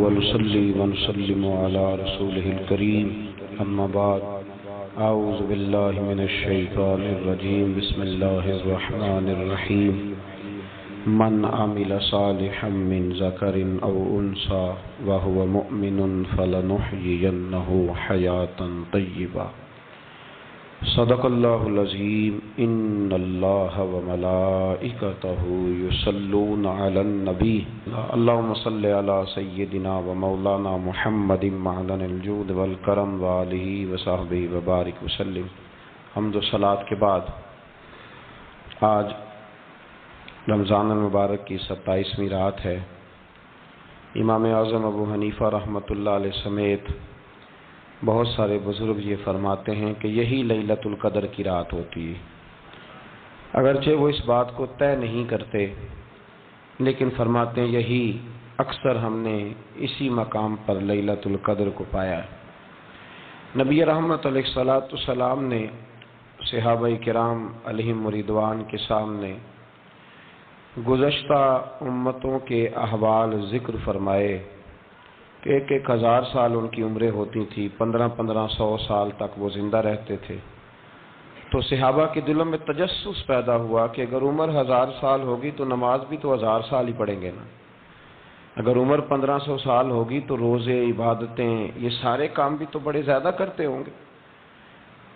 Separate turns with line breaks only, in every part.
ونصلي ونسلم على رسوله الكريم أما بعد أعوذ بالله من الشيطان الرجيم بسم الله الرحمن الرحيم من عمل صالحا من ذكر أو أنثى وهو مؤمن فلنحيينه حياة طيبة صدق الله العظيم إن الله وملائكته يصلون على النبي اللهم صل على سيدنا ومولانا محمد معدن الجود والكرم وآله وصحبه وبارك وسلم. حمد و صلات کے بعد آج رمضان المبارک کی 27ویں رات ہے. امام اعظم ابو حنیفہ رحمۃ اللہ علیہ سمیت بہت سارے بزرگ یہ فرماتے ہیں کہ یہی لیلۃ القدر کی رات ہوتی ہے. اگرچہ وہ اس بات کو طے نہیں کرتے لیکن فرماتے ہیں یہی اکثر ہم نے اسی مقام پر لیلۃ القدر کو پایا ہے. نبی رحمت علیہ الصلوۃ والسلام نے صحابہ کرام علیہم رضوان کے سامنے گزشتہ امتوں کے احوال ذکر فرمائے کہ 1000 سال ان کی عمریں ہوتی تھیں، 1500 سال تک وہ زندہ رہتے تھے. تو صحابہ کے دلوں میں تجسس پیدا ہوا کہ اگر عمر 1000 سال ہوگی تو نماز بھی تو 1000 سال ہی پڑھیں گے نا. اگر عمر 1500 سال ہوگی تو روزے، عبادتیں، یہ سارے کام بھی تو بڑے زیادہ کرتے ہوں گے.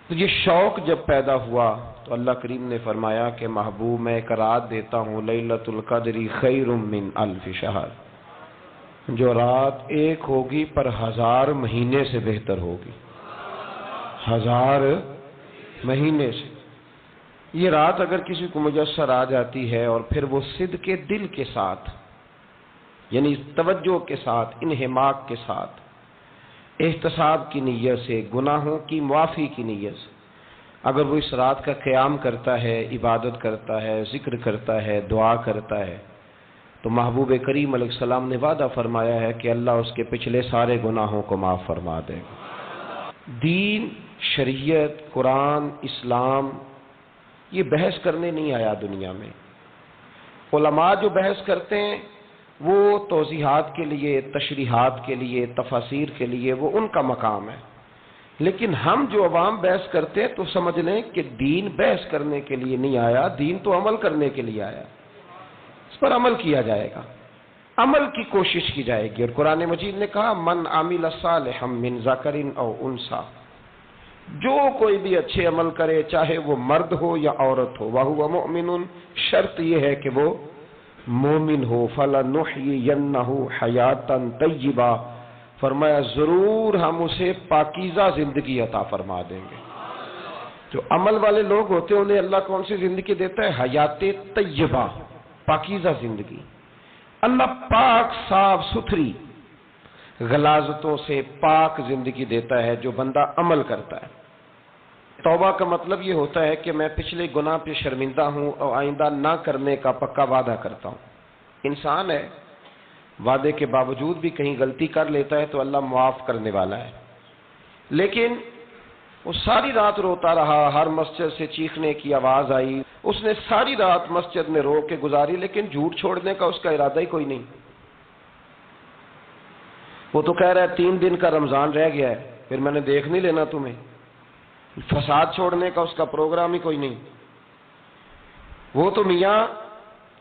تو یہ شوق جب پیدا ہوا تو اللہ کریم نے فرمایا کہ محبوب میں ایک رات دیتا ہوں لیلۃ القدر خیر من الف شہر، جو رات ایک ہوگی پر 1000 مہینے سے بہتر ہوگی. 1000 مہینے سے یہ رات اگر کسی کو میسر آ جاتی ہے اور پھر وہ صدق کے دل کے ساتھ یعنی توجہ کے ساتھ، انہماک کے ساتھ، احتساب کی نیت سے، گناہوں کی معافی کی نیت سے اگر وہ اس رات کا قیام کرتا ہے، عبادت کرتا ہے، ذکر کرتا ہے، دعا کرتا ہے تو محبوب کریم علیہ السلام نے وعدہ فرمایا ہے کہ اللہ اس کے پچھلے سارے گناہوں کو معاف فرما دے گا. دین، شریعت، قرآن، اسلام یہ بحث کرنے نہیں آیا دنیا میں. علماء جو بحث کرتے ہیں وہ توضیحات کے لیے، تشریحات کے لیے، تفاسیر کے لیے، وہ ان کا مقام ہے. لیکن ہم جو عوام بحث کرتے ہیں تو سمجھ لیں کہ دین بحث کرنے کے لیے نہیں آیا، دین تو عمل کرنے کے لیے آیا. اس پر عمل کیا جائے گا، عمل کی کوشش کی جائے گی. اور قرآن مجید نے کہا من عمل صالحا من ذکر او انثی، جو کوئی بھی اچھے عمل کرے چاہے وہ مرد ہو یا عورت ہو، وہو مؤمن، شرط یہ ہے کہ وہ مومن ہو. فلنحیینہ حیاتا طیبہ، فرمایا ضرور ہم اسے پاکیزہ زندگی عطا فرما دیں گے. جو عمل والے لوگ ہوتے ہیں انہیں اللہ کون سی زندگی دیتا ہے؟ حیات طیبہ، پاکیزہ زندگی. اللہ پاک، صاف ستھری، غلاظتوں سے پاک زندگی دیتا ہے جو بندہ عمل کرتا ہے. توبہ کا مطلب یہ ہوتا ہے کہ میں پچھلے گناہ پہ شرمندہ ہوں اور آئندہ نہ کرنے کا پکا وعدہ کرتا ہوں. انسان ہے، وعدے کے باوجود بھی کہیں غلطی کر لیتا ہے تو اللہ معاف کرنے والا ہے. لیکن وہ ساری رات روتا رہا، ہر مسجد سے چیخنے کی آواز آئی، اس نے ساری رات مسجد میں رو کے گزاری لیکن جھوٹ چھوڑنے کا اس کا ارادہ ہی کوئی نہیں. وہ تو کہہ رہا ہے 3 دن کا رمضان رہ گیا ہے پھر میں نے دیکھ نہیں لینا تمہیں. فساد چھوڑنے کا اس کا پروگرام ہی کوئی نہیں. وہ تو میاں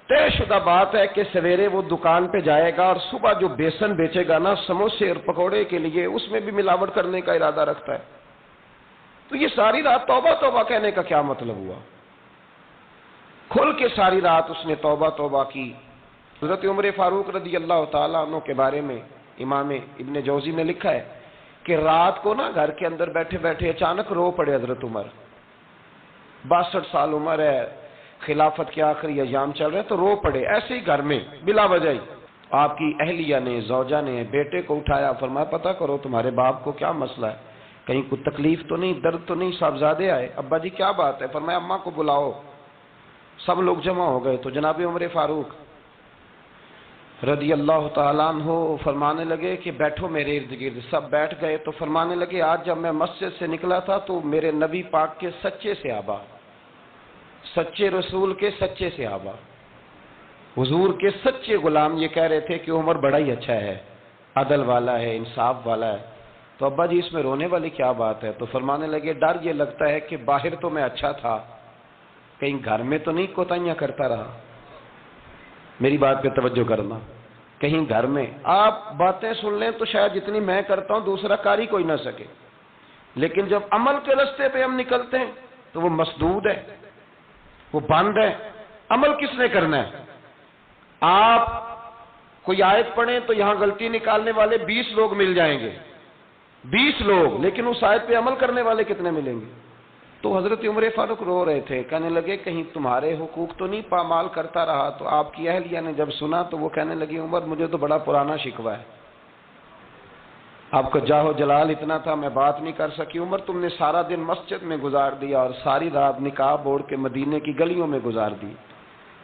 طے شدہ بات ہے کہ سویرے وہ دکان پہ جائے گا اور صبح جو بیسن بیچے گا نا سموسے اور پکوڑے کے لیے، اس میں بھی ملاوٹ کرنے کا ارادہ رکھتا ہے. تو یہ ساری رات توبہ توبہ کہنے کا کیا مطلب ہوا؟ کھل کے ساری رات اس نے توبہ توبہ کی. حضرت عمر فاروق رضی اللہ تعالیٰ عنہ کے بارے میں امام ابن جوزی نے لکھا ہے کہ رات کو نا گھر کے اندر بیٹھے بیٹھے اچانک رو پڑے حضرت عمر. 62 سال عمر ہے، خلافت کے آخری ایام چل رہے تو رو پڑے ایسے ہی گھر میں بلا وجہ ہی. آپ کی اہلیہ نے، زوجہ نے بیٹے کو اٹھایا، فرمایا پتہ کرو تمہارے باپ کو کیا مسئلہ ہے، کہیں کوئی تکلیف تو نہیں، درد تو نہیں، صاحبزادے آئے. ابا جی کیا بات ہے؟ فرمایا اماں کو بلاؤ. سب لوگ جمع ہو گئے تو جناب عمر فاروق رضی اللہ تعالیٰ عنہ فرمانے لگے کہ بیٹھو میرے ارد گرد. سب بیٹھ گئے تو فرمانے لگے آج جب میں مسجد سے نکلا تھا تو میرے نبی پاک کے سچے صحابہ، سچے رسول کے سچے صحابہ، حضور کے سچے غلام یہ کہہ رہے تھے کہ عمر بڑا ہی اچھا ہے، عدل والا ہے، انصاف والا ہے، تو ابا جی اس میں رونے والی کیا بات ہے؟ تو فرمانے لگے ڈر یہ لگتا ہے کہ باہر تو میں اچھا تھا، کہیں گھر میں تو نہیں کوتاہیاں کرتا رہا۔ میری بات پہ توجہ کرنا، کہیں گھر میں آپ باتیں سن لیں تو شاید جتنی میں کرتا ہوں دوسرا کاری کوئی نہ سکے، لیکن جب عمل کے راستے پہ ہم نکلتے ہیں تو وہ مسدود ہے، وہ بند ہے۔ عمل کس نے کرنا ہے؟ آپ کوئی آیت پڑھیں تو یہاں غلطی نکالنے والے 20 لوگ مل جائیں گے، 20 لوگ، لیکن اس آیت پہ عمل کرنے والے کتنے ملیں گے؟ تو حضرت عمر فاروق رو رہے تھے، کہنے لگے کہیں تمہارے حقوق تو نہیں پامال کرتا رہا۔ تو آپ کی اہلیہ نے جب سنا تو وہ کہنے لگی عمر مجھے تو بڑا پرانا شکوہ ہے، آپ کا جاہ و جلال اتنا تھا میں بات نہیں کر سکی۔ عمر تم نے سارا دن مسجد میں گزار دیا اور ساری رات نقاب اوڑھ کے مدینے کی گلیوں میں گزار دی،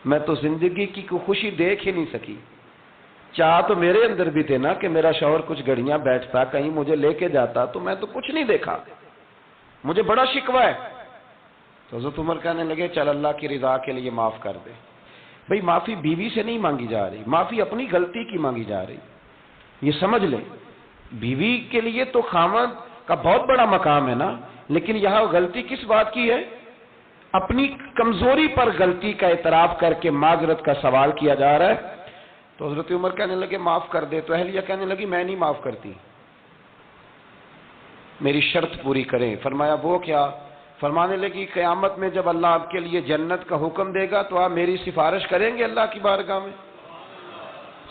میں تو زندگی کی کوئی خوشی دیکھ ہی نہیں سکی۔ چاہ تو میرے اندر بھی تھے نا کہ میرا شوہر کچھ گھڑیاں بیٹھتا، کہیں مجھے لے کے جاتا، تو میں تو کچھ نہیں دیکھا، مجھے بڑا شکوہ ہے۔ تو حضرت عمر کہنے لگے چل اللہ کی رضا کے لیے معاف کر دے۔ بھئی معافی بیوی سے نہیں مانگی جا رہی، معافی اپنی غلطی کی مانگی جا رہی، یہ سمجھ لیں۔ بیوی کے لیے تو خاوند کا بہت بڑا مقام ہے نا، لیکن یہاں غلطی کس بات کی ہے؟ اپنی کمزوری پر غلطی کا اعتراف کر کے معذرت کا سوال کیا جا رہا ہے۔ تو حضرت عمر کہنے لگے معاف کر دے، تو اہلیہ کہنے لگی میں نہیں معاف کرتی، میری شرط پوری کریں۔ فرمایا وہ کیا؟ فرمانے لگی قیامت میں جب اللہ آپ کے لیے جنت کا حکم دے گا تو آپ میری سفارش کریں گے اللہ کی بارگاہ میں؟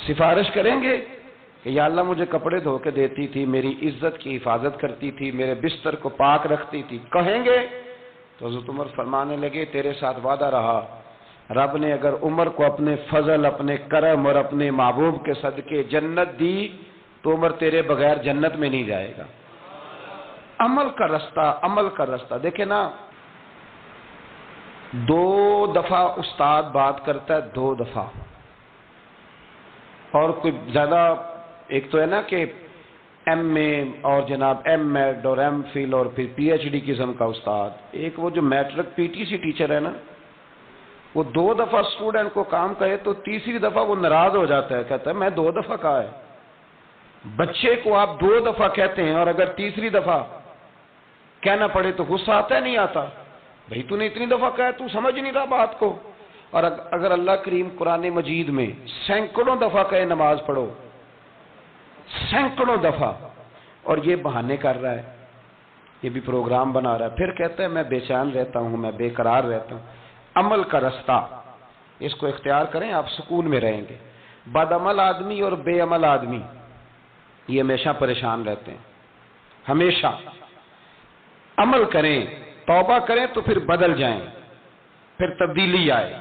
سفارش کریں گے کہ یا اللہ مجھے کپڑے دھو کے دیتی تھی، میری عزت کی حفاظت کرتی تھی، میرے بستر کو پاک رکھتی تھی، کہیں گے؟ تو حضرت عمر فرمانے لگے تیرے ساتھ وعدہ رہا، رب نے اگر عمر کو اپنے فضل، اپنے کرم اور اپنے محبوب کے صدقے جنت دی تو عمر تیرے بغیر جنت میں نہیں جائے گا۔ عمل کا رستہ، عمل کا رستہ دیکھیں نا، 2 دفعہ استاد بات کرتا ہے، 2 دفعہ، اور کوئی زیادہ، ایک تو ہے نا کہ ایم اے اور جناب ایم ایڈ اور ایم فل اور پھر پی ایچ ڈی قسم کا استاد، ایک وہ جو matric P T C teacher ہے نا، وہ 2 دفعہ اسٹوڈنٹ کو کام کہے تو تیسری دفعہ وہ ناراض ہو جاتا ہے، کہتا ہے میں 2 دفعہ کہا ہے۔ بچے کو آپ 2 دفعہ کہتے ہیں اور اگر تیسری دفعہ کہنا پڑے تو غصہ آتا ہے نہیں آتا؟ بھئی تو نے اتنی دفعہ کہا تو سمجھ نہیں رہا بات کو۔ اور اگر اللہ کریم قرآن مجید میں سینکڑوں دفعہ کہے نماز پڑھو، سینکڑوں دفعہ، اور یہ بہانے کر رہا ہے، یہ بھی پروگرام بنا رہا ہے، پھر کہتا ہے میں بے چین رہتا ہوں، میں بے قرار رہتا ہوں۔ عمل کا رستہ اس کو اختیار کریں، آپ سکون میں رہیں گے۔ بد عمل آدمی اور بے عمل آدمی یہ ہمیشہ پریشان رہتے ہیں، ہمیشہ۔ عمل کریں، توبہ کریں تو پھر بدل جائیں، پھر تبدیلی آئے،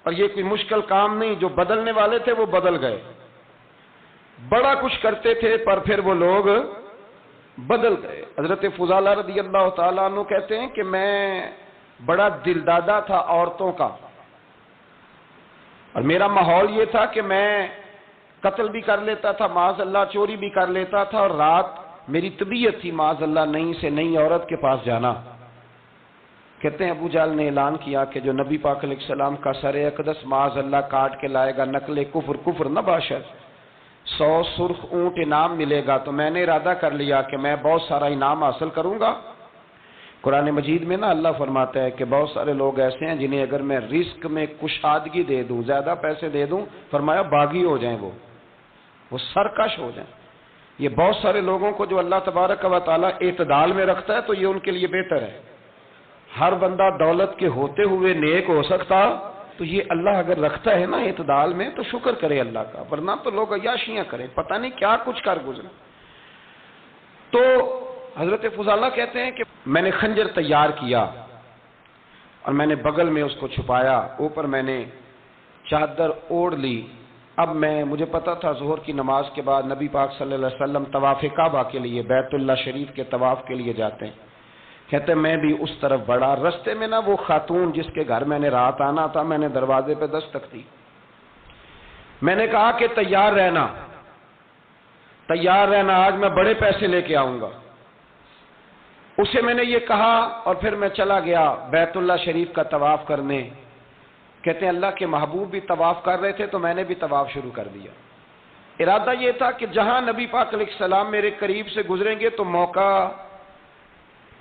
اور یہ کوئی مشکل کام نہیں، جو بدلنے والے تھے وہ بدل گئے، بڑا کچھ کرتے تھے پر پھر وہ لوگ بدل گئے۔ حضرت فضالہ رضی اللہ تعالیٰ عنہ کہتے ہیں کہ میں بڑا دل دادا تھا عورتوں کا، اور میرا ماحول یہ تھا کہ میں قتل بھی کر لیتا تھا، معاذ اللہ چوری بھی کر لیتا تھا، اور رات میری طبیعت تھی معاذ اللہ نئی سے نئی عورت کے پاس جانا۔ کہتے ہیں ابو جہل نے اعلان کیا کہ جو نبی پاک علیہ السلام کا سر اقدس معاذ اللہ کاٹ کے لائے گا، نقل کفر، کفر نہ باشد، 100 سرخ اونٹ انعام ملے گا۔ تو میں نے ارادہ کر لیا کہ میں بہت سارا انعام حاصل کروں گا۔ قرآن مجید میں نا اللہ فرماتا ہے کہ بہت سارے لوگ ایسے ہیں جنہیں اگر میں رزق میں کشادگی دے دوں، زیادہ پیسے دے دوں، فرمایا باغی ہو جائیں، وہ سرکش ہو جائیں۔ یہ بہت سارے لوگوں کو جو اللہ تبارک و تعالیٰ اعتدال میں رکھتا ہے تو یہ ان کے لیے بہتر ہے۔ ہر بندہ دولت کے ہوتے ہوئے نیک ہو سکتا، تو یہ اللہ اگر رکھتا ہے نا اعتدال میں تو شکر کرے اللہ کا، ورنہ تو لوگ عیاشیاں کریں، پتہ نہیں کیا کچھ کر گزرے۔ تو حضرت فضالہ کہتے ہیں کہ میں نے خنجر تیار کیا اور میں نے بغل میں اس کو چھپایا، اوپر میں نے چادر اوڑھ لی۔ اب مجھے پتا تھا ظہر کی نماز کے بعد نبی پاک صلی اللہ علیہ وسلم طواف کعبہ کے لیے، بیت اللہ شریف کے طواف کے لیے جاتے ہیں۔ کہتے ہیں میں بھی اس طرف بڑھا، رستے میں نا وہ خاتون جس کے گھر میں نے رات آنا تھا، میں نے دروازے پہ دستک دی، میں نے کہا کہ تیار رہنا، تیار رہنا، آج میں بڑے پیسے لے کے آؤں گا۔ اسے میں نے یہ کہا اور پھر میں چلا گیا بیت اللہ شریف کا طواف کرنے۔ کہتے ہیں اللہ کے محبوب بھی طواف کر رہے تھے تو میں نے بھی طواف شروع کر دیا۔ ارادہ یہ تھا کہ جہاں نبی پاک علیہ السلام میرے قریب سے گزریں گے تو موقع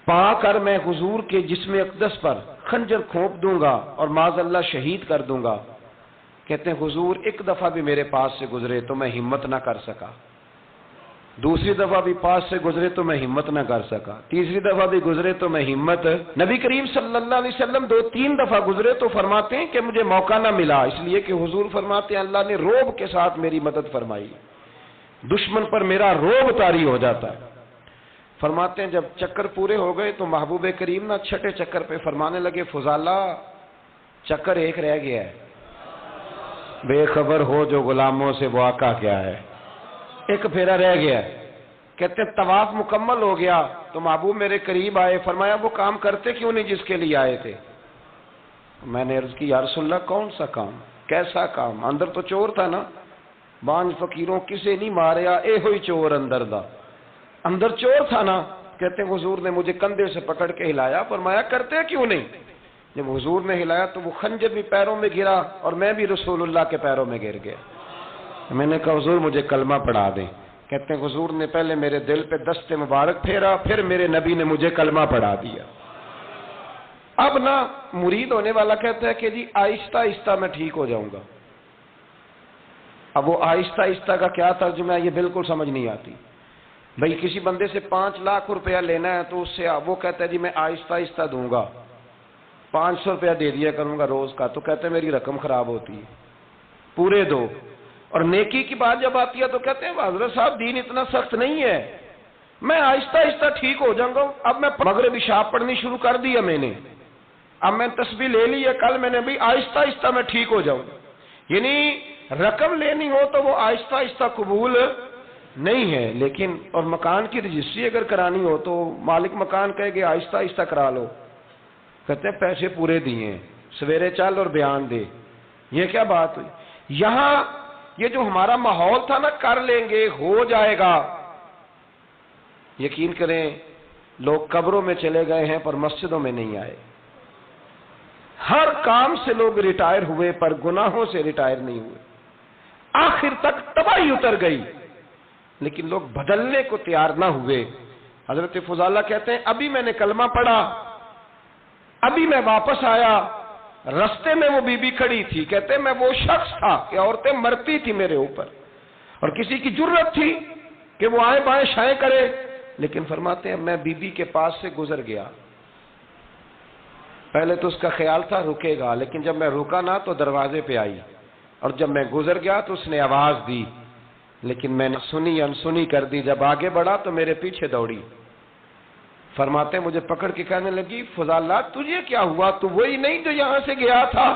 پا کر میں حضور کے جسم اقدس پر خنجر کھونپ دوں گا اور معاذ اللہ شہید کر دوں گا۔ کہتے ہیں حضور ایک دفعہ بھی میرے پاس سے گزرے تو میں ہمت نہ کر سکا، دوسری دفعہ بھی پاس سے گزرے تو میں ہمت نہ کر سکا، تیسری دفعہ بھی گزرے تو میں ہمت۔ نبی کریم صلی اللہ علیہ وسلم 2-3 دفعہ گزرے تو فرماتے ہیں کہ مجھے موقع نہ ملا، اس لیے کہ حضور فرماتے ہیں اللہ نے روب کے ساتھ میری مدد فرمائی، دشمن پر میرا روب طاری ہو جاتا ہے۔ فرماتے ہیں جب چکر پورے ہو گئے تو محبوب کریم نہ چھٹے چکر پہ فرمانے لگے فضالہ چکر ایک رہ گیا ہے، بے خبر ہو جو غلاموں سے وہ آقا کیا ہے، ایک پھیرا رہ گیا ہے۔ کہتے ہیں طواف مکمل ہو گیا تو محبوب میرے قریب آئے، فرمایا وہ کام کرتے کیوں نہیں جس کے لیے آئے تھے؟ میں نے عرض کی یا رسول اللہ کون سا کام، کیسا کام؟ اندر تو چور تھا نا، بانج فقیروں کسے نہیں ماریا اے ہوئی چور اندر دا، اندر چور تھا نا۔ کہتے ہیں حضور نے مجھے کندھے سے پکڑ کے ہلایا، فرمایا کرتے کیوں نہیں؟ جب حضور نے ہلایا تو وہ خنجر بھی پیروں میں گرا اور میں بھی رسول اللہ کے پیروں میں گر گیا۔ میں نے کہا حضور مجھے کلمہ پڑھا دیں۔ کہتے ہیں حضور نے پہلے میرے دل پہ دست مبارک پھیرا، پھر میرے نبی نے مجھے کلمہ پڑھا دیا۔ اب نا مرید ہونے والا کہتا ہے کہ جی آہستہ آہستہ میں ٹھیک ہو جاؤں گا۔ اب وہ آہستہ آہستہ کا کیا ترجمہ ہے یہ بالکل سمجھ نہیں آتی۔ بھئی کسی بندے سے 5 لاکھ روپیہ لینا ہے تو اس سے وہ کہتا ہے جی میں آہستہ آہستہ دوں گا، 500 روپیہ دے دیا کروں گا روز کا، تو کہتے ہیں میری رقم خراب ہوتی ہے، پورے دو۔ اور نیکی کی بات جب آتی ہے تو کہتے ہیں حضرت صاحب دین اتنا سخت نہیں ہے، میں آہستہ آہستہ ٹھیک ہو جاؤں گا۔ اب میں مغرب عشاء پڑھنی شروع کر دی ہے میں نے، اب میں تسبیح لے لی ہے، کل میں نے بھی آہستہ آہستہ میں ٹھیک ہو جاؤں گا۔ یعنی رقم لینی ہو تو وہ آہستہ آہستہ قبول نہیں ہے، لیکن اور مکان کی رجسٹری اگر کرانی ہو تو مالک مکان کہے گے آہستہ آہستہ کرا لو، کہتے ہیں پیسے پورے دیے، سویرے چل اور بیان دے۔ یہ کیا بات ہوئی؟ یہاں یہ جو ہمارا ماحول تھا نا کر لیں گے ہو جائے گا، یقین کریں لوگ قبروں میں چلے گئے ہیں پر مسجدوں میں نہیں آئے، ہر کام سے لوگ ریٹائر ہوئے پر گناہوں سے ریٹائر نہیں ہوئے، آخر تک تباہی اتر گئی لیکن لوگ بدلنے کو تیار نہ ہوئے۔ حضرت فضالہ کہتے ہیں ابھی میں نے کلمہ پڑھا، ابھی میں واپس آیا، رستے میں وہ بی بی کھڑی تھی، کہتے ہیں میں وہ شخص تھا کہ عورتیں مرتی تھی میرے اوپر اور کسی کی جرت تھی کہ وہ آئیں بائیں شائیں کرے، لیکن فرماتے ہیں میں بی بی کے پاس سے گزر گیا، پہلے تو اس کا خیال تھا رکے گا، لیکن جب میں رکا نہ تو دروازے پہ آئی، اور جب میں گزر گیا تو اس نے آواز دی، لیکن میں نے سنی انسنی کر دی، جب آگے بڑھا تو میرے پیچھے دوڑی۔ فرماتے ہیں مجھے پکڑ کے کہنے لگی فضالہ تجھے کیا ہوا، تو وہی نہیں جو یہاں سے گیا تھا؟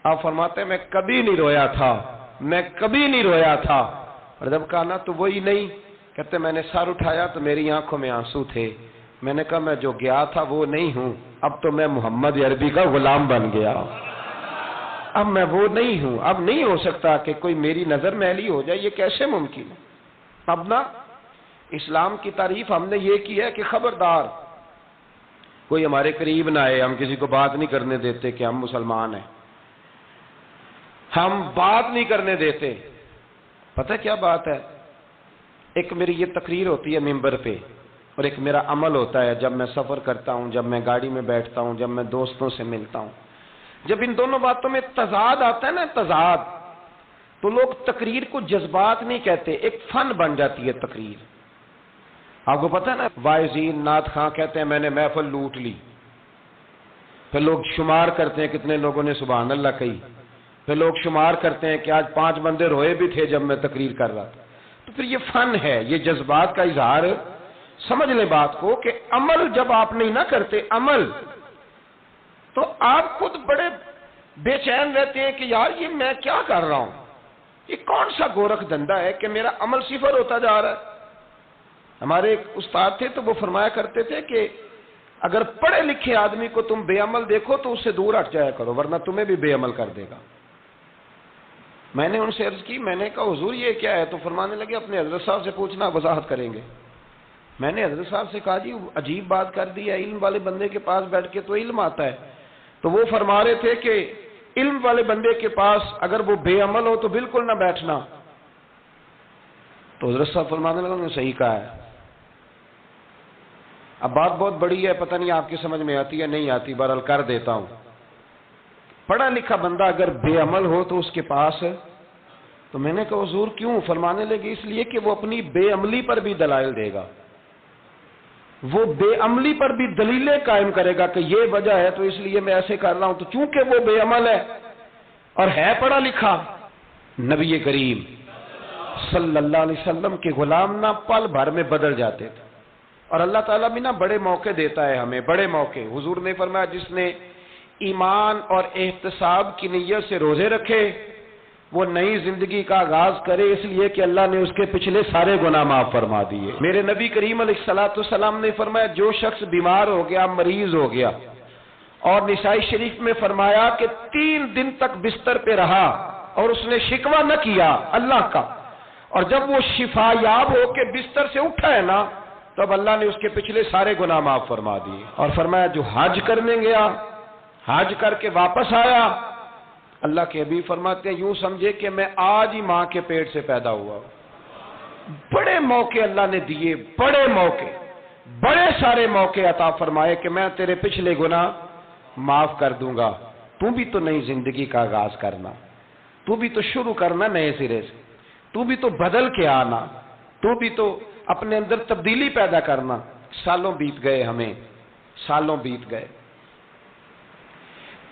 آپ فرماتے ہیں میں کبھی نہیں رویا تھا، میں کبھی نہیں رویا تھا، اور جب کہا نا تو وہی نہیں، کہتے میں نے سر اٹھایا تو میری آنکھوں میں آنسو تھے، میں نے کہا میں جو گیا تھا وہ نہیں ہوں، اب تو میں محمد عربی کا غلام بن گیا، اب میں وہ نہیں ہوں، اب نہیں ہو سکتا کہ کوئی میری نظر میلی ہو جائے، یہ کیسے ممکن ہے؟ اب نا اسلام کی تعریف ہم نے یہ کی ہے کہ خبردار کوئی ہمارے قریب نہ آئے، ہم کسی کو بات نہیں کرنے دیتے کہ ہم مسلمان ہیں، ہم بات نہیں کرنے دیتے۔ پتہ کیا بات ہے، ایک میری یہ تقریر ہوتی ہے ممبر پہ، اور ایک میرا عمل ہوتا ہے جب میں سفر کرتا ہوں، جب میں گاڑی میں بیٹھتا ہوں، جب میں دوستوں سے ملتا ہوں، جب ان دونوں باتوں میں تضاد آتا ہے نا، تضاد، تو لوگ تقریر کو جذبات نہیں کہتے، ایک فن بن جاتی ہے تقریر۔ آپ کو پتہ ہے نا وائزین نعت خواں کہتے ہیں میں نے محفل لوٹ لی، پھر لوگ شمار کرتے ہیں کتنے لوگوں نے سبحان اللہ کہی، پھر لوگ شمار کرتے ہیں کہ آج 5 بندے روئے بھی تھے جب میں تقریر کر رہا تھا، تو پھر یہ فن ہے، یہ جذبات کا اظہار۔ سمجھ لیں بات کو کہ عمل جب آپ نہیں نہ کرتے عمل، تو آپ خود بڑے بے چین رہتے ہیں کہ یار یہ میں کیا کر رہا ہوں، یہ کون سا گورکھ دھندا ہے کہ میرا عمل صفر ہوتا جا رہا ہے۔ ہمارے ایک استاد تھے تو وہ فرمایا کرتے تھے کہ اگر پڑھے لکھے آدمی کو تم بے عمل دیکھو تو اس سے دور ہٹ جایا کرو ورنہ تمہیں بھی بے عمل کر دے گا۔ میں نے ان سے عرض کی، میں نے کہا حضور یہ کیا ہے؟ تو فرمانے لگے اپنے حضرت صاحب سے پوچھنا، وضاحت کریں گے۔ میں نے حضرت صاحب سے کہا جی عجیب بات کر دی ہے، علم والے بندے کے پاس بیٹھ کے تو علم آتا ہے، تو وہ فرما رہے تھے کہ علم والے بندے کے پاس اگر وہ بے عمل ہو تو بالکل نہ بیٹھنا، تو حضرت صاحب فرمانے لگا انہوں نے صحیح کہا ہے. اب بات بہت بڑی ہے، پتہ نہیں آپ کی سمجھ میں آتی ہے نہیں آتی، بہرحال کر دیتا ہوں. پڑھا لکھا بندہ اگر بے عمل ہو تو اس کے پاس، تو میں نے کہا حضور کیوں؟ فرمانے لگے اس لیے کہ وہ اپنی بے عملی پر بھی دلائل دے گا، وہ بے عملی پر بھی دلیلیں قائم کرے گا کہ یہ وجہ ہے تو اس لیے میں ایسے کر رہا ہوں. تو چونکہ وہ بے عمل ہے اور ہے پڑھا لکھا، نبی کریم صلی اللہ علیہ وسلم کے غلام نہ پل بھر میں بدل جاتے تھے. اور اللہ تعالیٰ بھی نا بڑے موقع دیتا ہے ہمیں، بڑے موقع. حضور نے فرمایا جس نے ایمان اور احتساب کی نیت سے روزے رکھے وہ نئی زندگی کا آغاز کرے، اس لیے کہ اللہ نے اس کے پچھلے سارے گناہ معاف فرما دیے. میرے نبی کریم علیہ الصلوۃ والسلام نے فرمایا جو شخص بیمار ہو گیا، مریض ہو گیا، اور نسائی شریف میں فرمایا کہ 3 دن تک بستر پہ رہا اور اس نے شکوہ نہ کیا اللہ کا، اور جب وہ شفا یاب ہو کے بستر سے اٹھا ہے نا، تو اب اللہ نے اس کے پچھلے سارے گناہ معاف فرما دیے. اور فرمایا جو حج کرنے گیا، حج کر کے واپس آیا، اللہ کے حبیب فرماتے ہیں یوں سمجھے کہ میں آج ہی ماں کے پیٹ سے پیدا ہوا. بڑے موقع اللہ نے دیے، بڑے موقع، بڑے سارے موقع عطا فرمائے کہ میں تیرے پچھلے گناہ معاف کر دوں گا. تو بھی تو نئی زندگی کا آغاز کرنا، تو بھی تو شروع کرنا نئے سرے سے، تو بھی تو بدل کے آنا، تو بھی تو اپنے اندر تبدیلی پیدا کرنا. سالوں بیت گئے، ہمیں سالوں بیت گئے،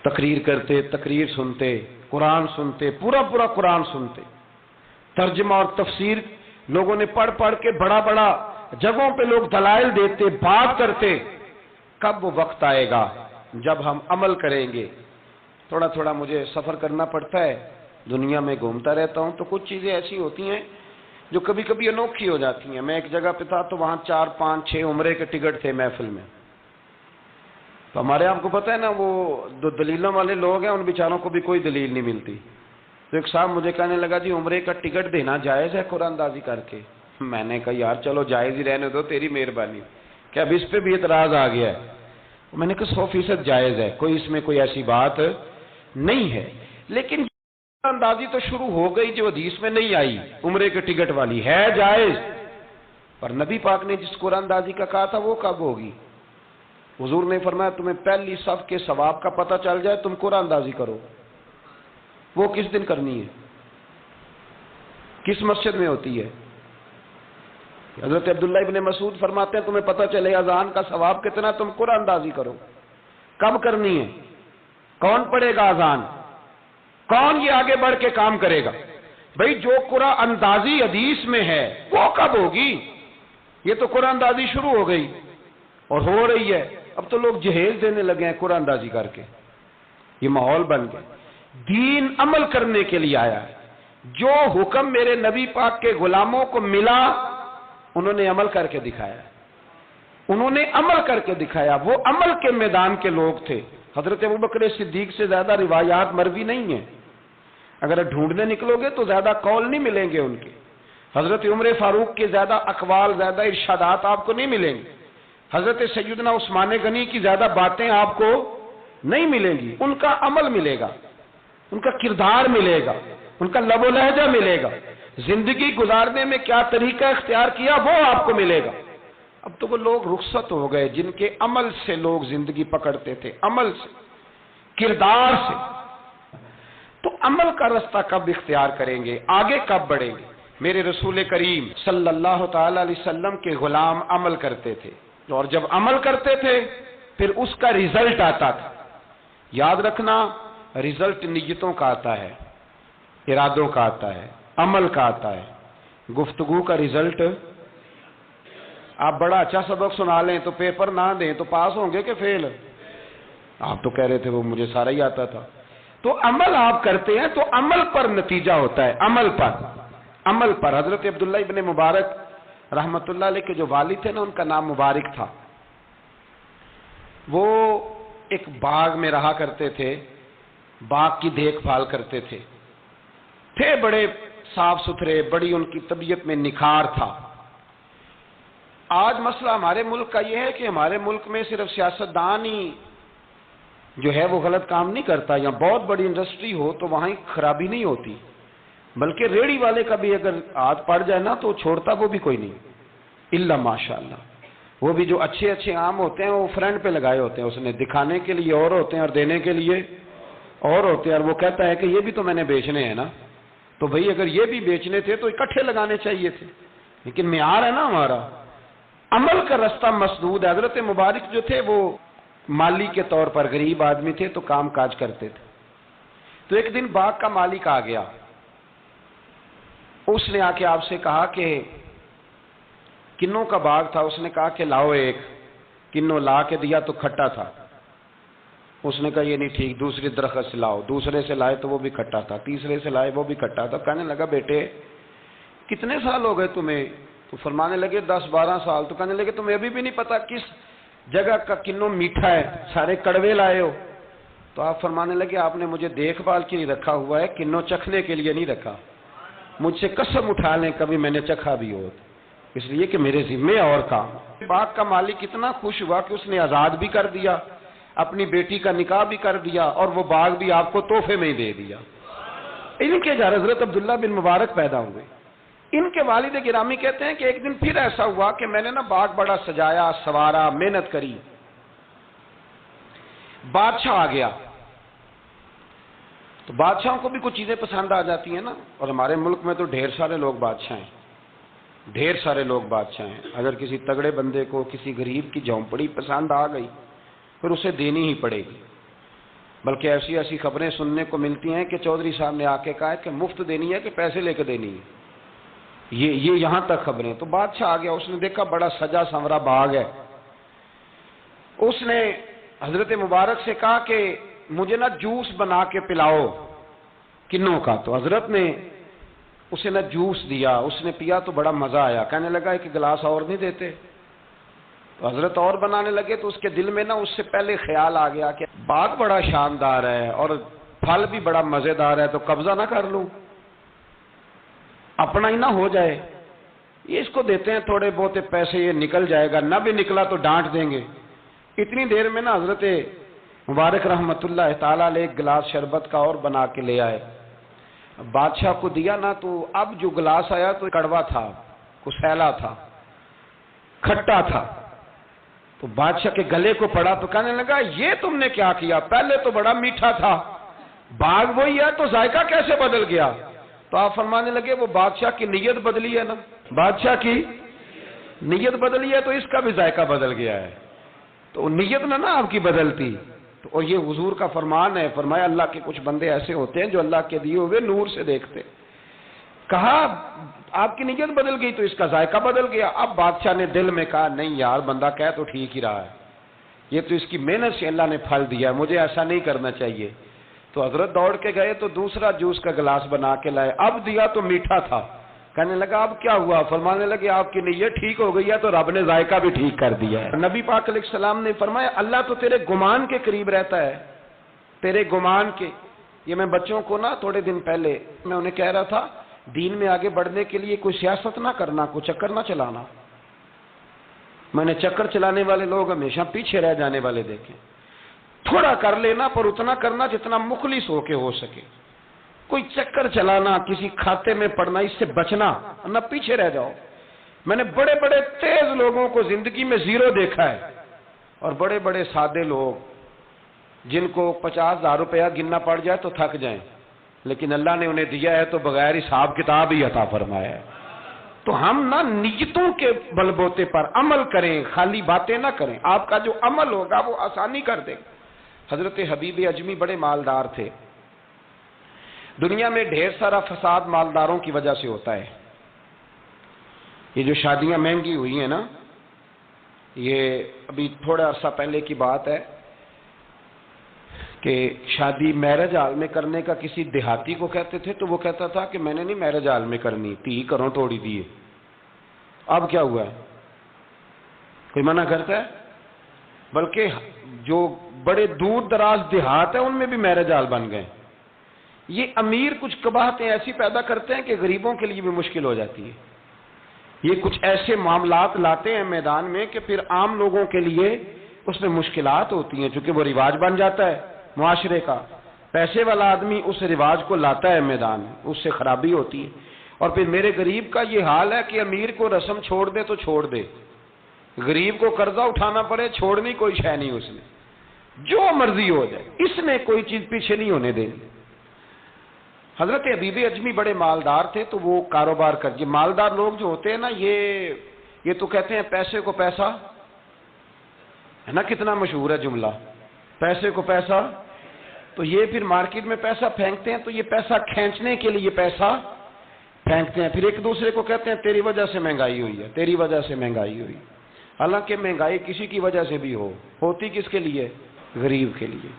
تقریر کرتے، تقریر سنتے، قرآن سنتے، پورا پورا قرآن سنتے، ترجمہ اور تفسیر لوگوں نے پڑھ پڑھ کے بڑا بڑا جگہوں پہ لوگ دلائل دیتے، بات کرتے. کب وہ وقت آئے گا جب ہم عمل کریں گے؟ تھوڑا تھوڑا مجھے سفر کرنا پڑتا ہے، دنیا میں گھومتا رہتا ہوں، تو کچھ چیزیں ایسی ہوتی ہیں جو کبھی کبھی انوکھی ہو جاتی ہیں. میں ایک جگہ پہ تھا تو وہاں 4 5 6 عمرے کے ٹکٹ تھے محفل میں. تو ہمارے آپ کو پتہ ہے نا وہ جو دلیلوں والے لوگ ہیں ان بیچاروں کو بھی کوئی دلیل نہیں ملتی. تو ایک صاحب مجھے کہنے لگا جی عمرے کا ٹکٹ دینا جائز ہے قرآن اندازی کر کے؟ میں نے کہا یار چلو جائز ہی رہنے دو، تیری مہربانی، کہ اب اس پہ بھی اعتراض آ گیا ہے. میں نے کہا 100% جائز ہے، کوئی اس میں کوئی ایسی بات نہیں ہے. لیکن اندازی تو شروع ہو گئی جو حدیث میں نہیں آئی، عمرے کے ٹکٹ والی ہے جائز، پر نبی پاک نے جس قرآن اندازی کا کہا تھا وہ کب ہوگی؟ حضور نے فرمایا تمہیں پہلی صف کے ثواب کا پتہ چل جائے تم قرآن اندازی کرو. وہ کس دن کرنی ہے؟ کس مسجد میں ہوتی ہے؟ حضرت عبداللہ ابن مسعود فرماتے ہیں تمہیں پتہ چلے اذان کا ثواب کتنا، تم قرآن اندازی کرو. کب کرنی ہے؟ کون پڑھے گا اذان؟ کون یہ آگے بڑھ کے کام کرے گا؟ بھئی جو قرآن اندازی حدیث میں ہے وہ کب ہوگی؟ یہ تو قرآن اندازی شروع ہو گئی اور ہو رہی ہے. اب تو لوگ جہیز دینے لگے ہیں قرآن اندازی کر کے، یہ ماحول بن گیا. دین عمل کرنے کے لیے آیا ہے. جو حکم میرے نبی پاک کے غلاموں کو ملا انہوں نے عمل کر کے دکھایا، انہوں نے عمل کر کے دکھایا. وہ عمل کے میدان کے لوگ تھے. حضرت ابوبکر صدیق سے زیادہ روایات مروی نہیں ہیں، اگر ڈھونڈنے نکلو گے تو زیادہ قول نہیں ملیں گے ان کے. حضرت عمر فاروق کے زیادہ اقوال، زیادہ ارشادات آپ کو نہیں ملیں گے. حضرت سیدنا عثمان غنی کی زیادہ باتیں آپ کو نہیں ملیں گی. ان کا عمل ملے گا، ان کا کردار ملے گا، ان کا لب و لہجہ ملے گا، زندگی گزارنے میں کیا طریقہ اختیار کیا وہ آپ کو ملے گا. اب تو وہ لوگ رخصت ہو گئے جن کے عمل سے لوگ زندگی پکڑتے تھے، عمل سے، کردار سے. تو عمل کا رستہ کب اختیار کریں گے؟ آگے کب بڑھیں گے؟ میرے رسول کریم صلی اللہ تعالی علیہ وسلم کے غلام عمل کرتے تھے، اور جب عمل کرتے تھے پھر اس کا ریزلٹ آتا تھا. یاد رکھنا ریزلٹ نیتوں کا آتا ہے، ارادوں کا آتا ہے، عمل کا آتا ہے. گفتگو کا ریزلٹ، آپ بڑا اچھا سبق سنا لیں تو پیپر نہ دیں تو پاس ہوں گے کہ فیل؟ آپ تو کہہ رہے تھے وہ مجھے سارا ہی آتا تھا. تو عمل آپ کرتے ہیں تو عمل پر نتیجہ ہوتا ہے، عمل پر، عمل پر. حضرت عبداللہ ابن مبارک رحمت اللہ علیہ کے جو والد تھے نا ان کا نام مبارک تھا. وہ ایک باغ میں رہا کرتے تھے، باغ کی دیکھ بھال کرتے تھے، بڑے صاف ستھرے، بڑی ان کی طبیعت میں نکھار تھا. آج مسئلہ ہمارے ملک کا یہ ہے کہ ہمارے ملک میں صرف سیاستدان ہی جو ہے وہ غلط کام نہیں کرتا. یا بہت بڑی انڈسٹری ہو تو وہاں خرابی نہیں ہوتی، بلکہ ریڑھی والے کا بھی اگر ہاتھ پڑ جائے نا تو چھوڑتا وہ بھی کوئی نہیں، الا ماشاءاللہ۔ وہ بھی جو اچھے اچھے آم ہوتے ہیں وہ فرنٹ پہ لگائے ہوتے ہیں، اس نے دکھانے کے لیے اور ہوتے ہیں اور دینے کے لیے اور ہوتے ہیں، اور وہ کہتا ہے کہ یہ بھی تو میں نے بیچنے ہیں نا، تو بھئی اگر یہ بھی بیچنے تھے تو اکٹھے لگانے چاہیے تھے، لیکن معیار ہے نا ہمارا، عمل کا رستہ مسدود ہے۔ حضرت مبارک جو تھے وہ مالی کے طور پر غریب آدمی تھے تو کام کاج کرتے تھے، تو ایک دن باغ کا مالک آ گیا، اس نے آ کے آپ سے کہا کہ کنوں کا باغ تھا، اس نے کہا کہ لاؤ ایک، کنوں لا کے دیا تو کھٹا تھا، اس نے کہا یہ نہیں ٹھیک، دوسری درخت سے لاؤ، دوسرے سے لائے تو وہ بھی کھٹا تھا، تیسرے سے لائے وہ بھی کھٹا تھا۔ کہنے لگا بیٹے کتنے سال ہو گئے تمہیں؟ تو فرمانے لگے 10-12 سال۔ تو کہنے لگے تمہیں ابھی بھی نہیں پتا کس جگہ کا کنوں میٹھا ہے، سارے کڑوے لائے ہو؟ تو آپ فرمانے لگے آپ نے مجھے دیکھ بھال کے لیے رکھا ہوا ہے، کنوں چکھنے کے لیے نہیں رکھا، مجھ سے قسم اٹھا لیں کبھی میں نے چکھا بھی ہو، اس لیے کہ میرے ذمے اور کام۔ باغ کا مالک اتنا خوش ہوا کہ اس نے آزاد بھی کر دیا، اپنی بیٹی کا نکاح بھی کر دیا، اور وہ باغ بھی آپ کو تحفے میں ہی دے دیا۔ ان کے گھر حضرت عبداللہ بن مبارک پیدا ہوئے۔ ان کے والد گرامی کہتے ہیں کہ ایک دن پھر ایسا ہوا کہ میں نے نا باغ بڑا سجایا، سوارا، محنت کری، بادشاہ آ گیا۔ تو بادشاہوں کو بھی کچھ چیزیں پسند آ جاتی ہیں نا، اور ہمارے ملک میں تو ڈھیر سارے لوگ بادشاہ ہیں، ڈھیر سارے لوگ بادشاہ ہیں۔ اگر کسی تگڑے بندے کو کسی غریب کی جھونپڑی پسند آ گئی پھر اسے دینی ہی پڑے گی، بلکہ ایسی ایسی خبریں سننے کو ملتی ہیں کہ چودھری صاحب نے آ کے کہا ہے کہ مفت دینی ہے کہ پیسے لے کے دینی ہے، یہ یہاں تک خبریں۔ تو بادشاہ آ گیا، اس نے دیکھا بڑا سجا سنورا باغ ہے، اس نے حضرت مبارک سے کہا کہ مجھے نا جوس بنا کے پلاؤ کنوں کا۔ تو حضرت نے اسے نا جوس دیا، اس نے پیا تو بڑا مزہ آیا، کہنے لگا ایک گلاس اور نہیں دیتے؟ تو حضرت اور بنانے لگے تو اس کے دل میں نا اس سے پہلے خیال آ گیا کہ باغ بڑا شاندار ہے اور پھل بھی بڑا مزیدار ہے، تو قبضہ نہ کر لوں، اپنا ہی نہ ہو جائے، یہ اس کو دیتے ہیں تھوڑے بہت پیسے، یہ نکل جائے گا، نہ بھی نکلا تو ڈانٹ دیں گے۔ اتنی دیر میں نا حضرت مبارک رحمت اللہ تعالیٰ علیہ ایک گلاس شربت کا اور بنا کے لے آئے، بادشاہ کو دیا نا، تو اب جو گلاس آیا تو کڑوا تھا، کسیلا تھا، کھٹا تھا۔ تو بادشاہ کے گلے کو پڑا تو کہنے لگا یہ تم نے کیا کیا؟ پہلے تو بڑا میٹھا تھا، باغ وہی ہے تو ذائقہ کیسے بدل گیا؟ تو آپ فرمانے لگے وہ بادشاہ کی نیت بدلی ہے نا، بادشاہ کی نیت بدلی ہے تو اس کا بھی ذائقہ بدل گیا ہے، تو نیت نہ آپ کی بدلتی۔ تو اور یہ حضور کا فرمان ہے، فرمایا اللہ کے کچھ بندے ایسے ہوتے ہیں جو اللہ کے دیے ہوئے نور سے دیکھتے۔ کہا آپ کی نیت بدل گئی تو اس کا ذائقہ بدل گیا۔ اب بادشاہ نے دل میں کہا نہیں یار بندہ کہہ تو ٹھیک ہی رہا ہے، یہ تو اس کی محنت سے اللہ نے پھل دیا، مجھے ایسا نہیں کرنا چاہیے۔ تو حضرت دوڑ کے گئے تو دوسرا جوس کا گلاس بنا کے لائے، اب دیا تو میٹھا تھا، کہنے لگا اب کیا ہوا؟ فرمانے لگے آپ کی نیت ٹھیک ہو گئی ہے تو رب نے ذائقہ بھی ٹھیک کر دیا ہے۔ نبی پاک علیہ السلام نے فرمایا اللہ تو تیرے گمان کے قریب رہتا ہے، تیرے گمان کے۔ یہ میں بچوں کو نا تھوڑے دن پہلے میں انہیں کہہ رہا تھا دین میں آگے بڑھنے کے لیے کوئی سیاست نہ کرنا، کوئی چکر نہ چلانا۔ میں نے چکر چلانے والے لوگ ہمیشہ پیچھے رہ جانے والے دیکھے، تھوڑا کر لینا پر اتنا کرنا جتنا مخلص ہو کے ہو سکے، کوئی چکر چلانا، کسی کھاتے میں پڑنا، اس سے بچنا، نہ پیچھے رہ جاؤ۔ میں نے بڑے بڑے تیز لوگوں کو زندگی میں زیرو دیکھا ہے، اور بڑے بڑے سادے لوگ جن کو 50,000 روپیہ گننا پڑ جائے تو تھک جائیں، لیکن اللہ نے انہیں دیا ہے تو بغیر حساب کتاب ہی عطا فرمایا ہے۔ تو ہم نہ نیتوں کے بل بوتے پر عمل کریں، خالی باتیں نہ کریں، آپ کا جو عمل ہوگا وہ آسانی کر دے گا۔ حضرت حبیب اجمی بڑے مالدار تھے، دنیا میں ڈھیر سارا فساد مالداروں کی وجہ سے ہوتا ہے۔ یہ جو شادیاں مہنگی ہوئی ہیں نا، یہ ابھی تھوڑا عرصہ پہلے کی بات ہے کہ شادی میرج ہال میں کرنے کا کسی دیہاتی کو کہتے تھے تو وہ کہتا تھا کہ میں نے نہیں میرج ہال میں کرنی، تھی کروں توڑی دیے۔ اب کیا ہوا ہے؟ کوئی منع کرتا ہے؟ بلکہ جو بڑے دور دراز دیہات ہیں ان میں بھی میرج ہال بن گئے۔ یہ امیر کچھ قباحتیں ایسی پیدا کرتے ہیں کہ غریبوں کے لیے بھی مشکل ہو جاتی ہے۔ یہ کچھ ایسے معاملات لاتے ہیں میدان میں کہ پھر عام لوگوں کے لیے اس میں مشکلات ہوتی ہیں، چونکہ وہ رواج بن جاتا ہے معاشرے کا۔ پیسے والا آدمی اس رواج کو لاتا ہے میدان میں، اس سے خرابی ہوتی ہے۔ اور پھر میرے غریب کا یہ حال ہے کہ امیر کو رسم چھوڑ دے تو چھوڑ دے، غریب کو قرضہ اٹھانا پڑے، چھوڑنی کوئی شے نہیں اس نے، جو مرضی ہو جائے، اس نے کوئی چیز پیچھے نہیں ہونے دینی۔ حضرت حبیب اجمی بڑے مالدار تھے، تو وہ کاروبار کر، یہ مالدار لوگ جو ہوتے ہیں نا، یہ تو کہتے ہیں پیسے کو پیسہ، ہے نا، کتنا مشہور ہے جملہ، پیسے کو پیسہ، تو یہ پھر مارکیٹ میں پیسہ پھینکتے ہیں، تو یہ پیسہ کھینچنے کے لیے پیسہ پھینکتے ہیں، پھر ایک دوسرے کو کہتے ہیں تیری وجہ سے مہنگائی ہوئی ہے، تیری وجہ سے مہنگائی ہوئی۔ حالانکہ مہنگائی کسی کی وجہ سے بھی ہوتی کس کے لیے؟ غریب کے لیے۔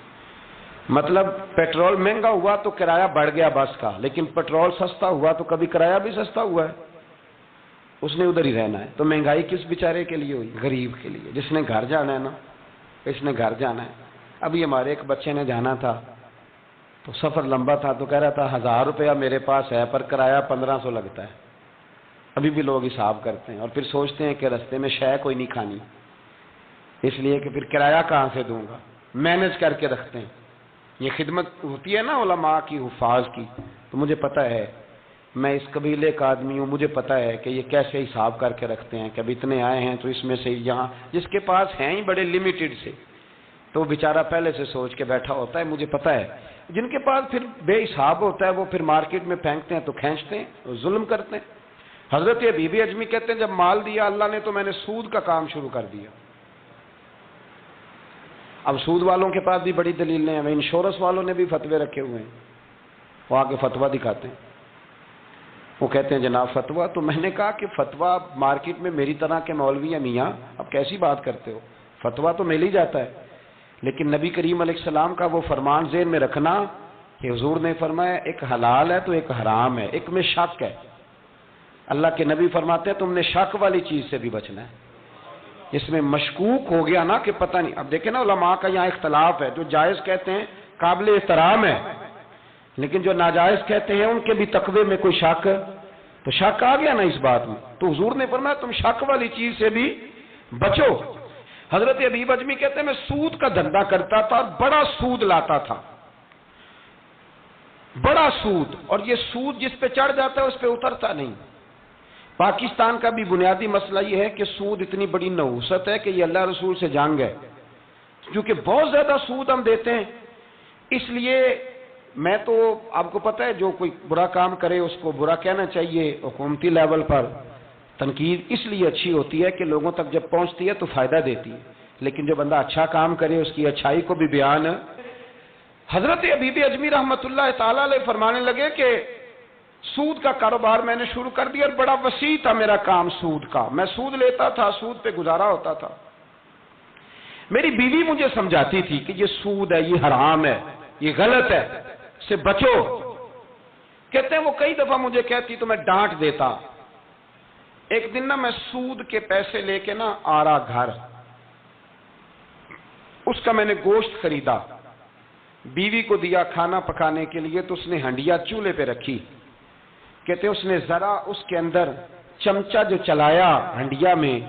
مطلب پیٹرول مہنگا ہوا تو کرایہ بڑھ گیا بس کا، لیکن پیٹرول سستا ہوا تو کبھی کرایہ بھی سستا ہوا ہے، اس نے ادھر ہی رہنا ہے۔ تو مہنگائی کس بیچارے کے لیے ہوئی؟ غریب کے لیے، جس نے گھر جانا ہے نا، اس نے گھر جانا ہے۔ ابھی ہمارے ایک بچے نے جانا تھا، تو سفر لمبا تھا، تو کہہ رہا تھا 1000 روپیہ میرے پاس ہے پر کرایہ 1500 لگتا ہے۔ ابھی بھی لوگ حساب کرتے ہیں اور پھر سوچتے ہیں کہ رستے میں شے کوئی نہیں کھانی، اس لیے کہ پھر کرایہ کہاں سے دوں گا، مینج کر کے رکھتے ہیں۔ یہ خدمت ہوتی ہے نا علماء کی، حفاظ کی، تو مجھے پتہ ہے، میں اس قبیلے کا آدمی ہوں، مجھے پتہ ہے کہ یہ کیسے حساب کر کے رکھتے ہیں کہ اب اتنے آئے ہیں تو اس میں سے یہاں، جس کے پاس ہیں ہی بڑے لمیٹڈ سے، تو بیچارہ پہلے سے سوچ کے بیٹھا ہوتا ہے، مجھے پتہ ہے۔ جن کے پاس پھر بے حساب ہوتا ہے وہ پھر مارکیٹ میں پھینکتے ہیں تو کھینچتے ہیں، ظلم کرتے ہیں۔ حضرت حبیب اجمی کہتے ہیں جب مال دیا اللہ نے تو میں نے سود کا کام شروع کر دیا۔ اب سود والوں کے پاس بھی بڑی دلیلیں ہیں، انشورنس والوں نے بھی فتوے رکھے ہوئے ہیں، وہ آگے فتویٰ دکھاتے ہیں، وہ کہتے ہیں جناب فتویٰ، تو میں نے کہا کہ فتویٰ مارکیٹ میں میری طرح کے مولوی ہیں میاں، اب کیسی بات کرتے ہو، فتویٰ تو مل ہی جاتا ہے، لیکن نبی کریم علیہ السلام کا وہ فرمان ذہن میں رکھنا کہ حضور نے فرمایا ایک حلال ہے تو ایک حرام ہے، ایک میں شک ہے۔ اللہ کے نبی فرماتے ہیں تم نے شک والی چیز سے بھی بچنا ہے، جس میں مشکوک ہو گیا نا کہ پتہ نہیں۔ اب دیکھیں نا علماء کا یہاں اختلاف ہے، جو جائز کہتے ہیں قابل احترام ہے، لیکن جو ناجائز کہتے ہیں ان کے بھی تقوی میں کوئی شک، تو شک آ گیا نا اس بات میں، تو حضور نے فرمایا تم شک والی چیز سے بھی بچو۔ حضرت حبیب اجمی کہتے ہیں میں سود کا دھندا کرتا تھا، بڑا سود لاتا تھا، بڑا سود، اور یہ سود جس پہ چڑھ جاتا ہے اس پہ اترتا نہیں۔ پاکستان کا بھی بنیادی مسئلہ یہ ہے کہ سود اتنی بڑی نحوست ہے کہ یہ اللہ رسول سے جنگ ہے، کیونکہ بہت زیادہ سود ہم دیتے ہیں۔ اس لیے میں تو آپ کو پتہ ہے جو کوئی برا کام کرے اس کو برا کہنا چاہیے، حکومتی لیول پر تنقید اس لیے اچھی ہوتی ہے کہ لوگوں تک جب پہنچتی ہے تو فائدہ دیتی ہے، لیکن جو بندہ اچھا کام کرے اس کی اچھائی کو بھی بیان۔ حضرت حبیب اجمی رحمۃ اللہ تعالی علیہ فرمانے لگے کہ سود کا کاروبار میں نے شروع کر دیا اور بڑا وسیع تھا میرا کام سود کا، میں سود لیتا تھا، سود پہ گزارا ہوتا تھا۔ میری بیوی مجھے سمجھاتی تھی کہ یہ سود ہے، یہ حرام ہے، یہ غلط ہے، سے بچو۔ کہتے ہیں وہ کئی دفعہ مجھے کہتی تو میں ڈانٹ دیتا۔ ایک دن نا میں سود کے پیسے لے کے نا آ رہا گھر، اس کا میں نے گوشت خریدا، بیوی کو دیا کھانا پکانے کے لیے، تو اس نے ہنڈیا چولہے پہ رکھی۔ کہتے ہیں اس نے ذرا اس کے اندر چمچہ جو چلایا ہنڈیا میں،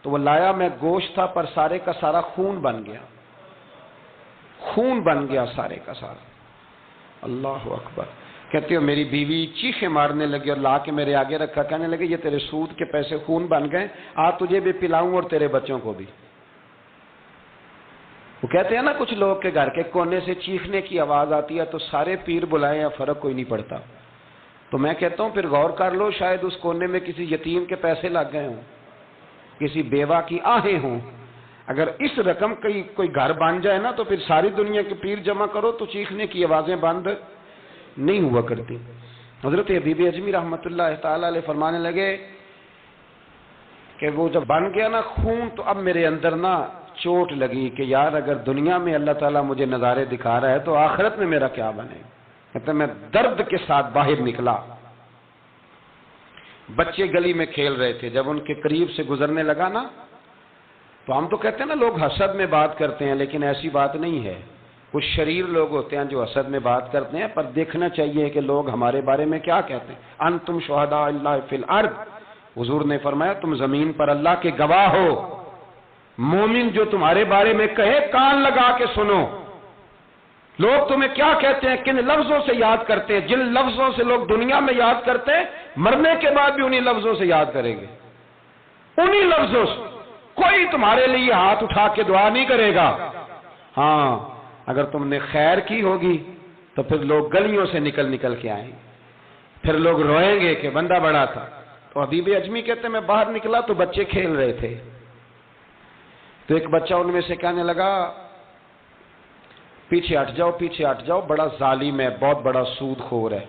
تو وہ لایا میں گوشت تھا پر سارے کا سارا خون بن گیا، خون بن گیا سارے کا سارا۔ اللہ اکبر۔ کہتے ہو میری بیوی چیخیں مارنے لگی اور لا کے میرے آگے رکھا، کہنے لگے یہ تیرے سود کے پیسے خون بن گئے، آج تجھے بھی پلاؤں اور تیرے بچوں کو بھی۔ وہ کہتے ہیں نا کچھ لوگ کے گھر کے کونے سے چیخنے کی آواز آتی ہے تو سارے پیر بلائیں یا فرق کوئی نہیں پڑتا۔ تو میں کہتا ہوں پھر غور کر لو، شاید اس کونے میں کسی یتیم کے پیسے لگ گئے ہوں، کسی بیوہ کی آہیں ہوں۔ اگر اس رقم کی کوئی گھر بن جائے نا تو پھر ساری دنیا کے پیر جمع کرو تو چیخنے کی آوازیں بند نہیں ہوا کرتی۔ حضرت حبیب اجمی رحمۃ اللہ تعالی علیہ فرمانے لگے کہ وہ جب بن گیا نا خون، تو اب میرے اندر نا چوٹ لگی کہ یار اگر دنیا میں اللہ تعالیٰ مجھے نظارے دکھا رہا ہے تو آخرت میں میرا کیا بنے۔ کہتے میں درد کے ساتھ باہر نکلا۔ بچے گلی میں کھیل رہے تھے، جب ان کے قریب سے گزرنے لگا نا تو ہم تو کہتے ہیں نا لوگ حسد میں بات کرتے ہیں، لیکن ایسی بات نہیں ہے۔ کچھ شریر لوگ ہوتے ہیں جو حسد میں بات کرتے ہیں، پر دیکھنا چاہیے کہ لوگ ہمارے بارے میں کیا کہتے ہیں۔ انتم شہداء اللہ فی الارض، حضور نے فرمایا تم زمین پر اللہ کے گواہ ہو۔ مومن جو تمہارے بارے میں کہے کان لگا کے سنو، لوگ تمہیں کیا کہتے ہیں، کن لفظوں سے یاد کرتے ہیں؟ جن لفظوں سے لوگ دنیا میں یاد کرتے ہیں، مرنے کے بعد بھی انہی لفظوں سے یاد کریں گے، انہی لفظوں سے۔ کوئی تمہارے لیے ہاتھ اٹھا کے دعا نہیں کرے گا۔ ہاں، اگر تم نے خیر کی ہوگی تو پھر لوگ گلیوں سے نکل نکل کے آئیں گے، پھر لوگ روئیں گے کہ بندہ بڑا تھا۔ تو حبیب اجمی کہتے ہیں میں باہر نکلا تو بچے کھیل رہے تھے، تو ایک بچہ ان میں سے کہنے لگا پیچھے ہٹ جاؤ، پیچھے ہٹ جاؤ، بڑا ظالم ہے، بہت بڑا سود خور ہے۔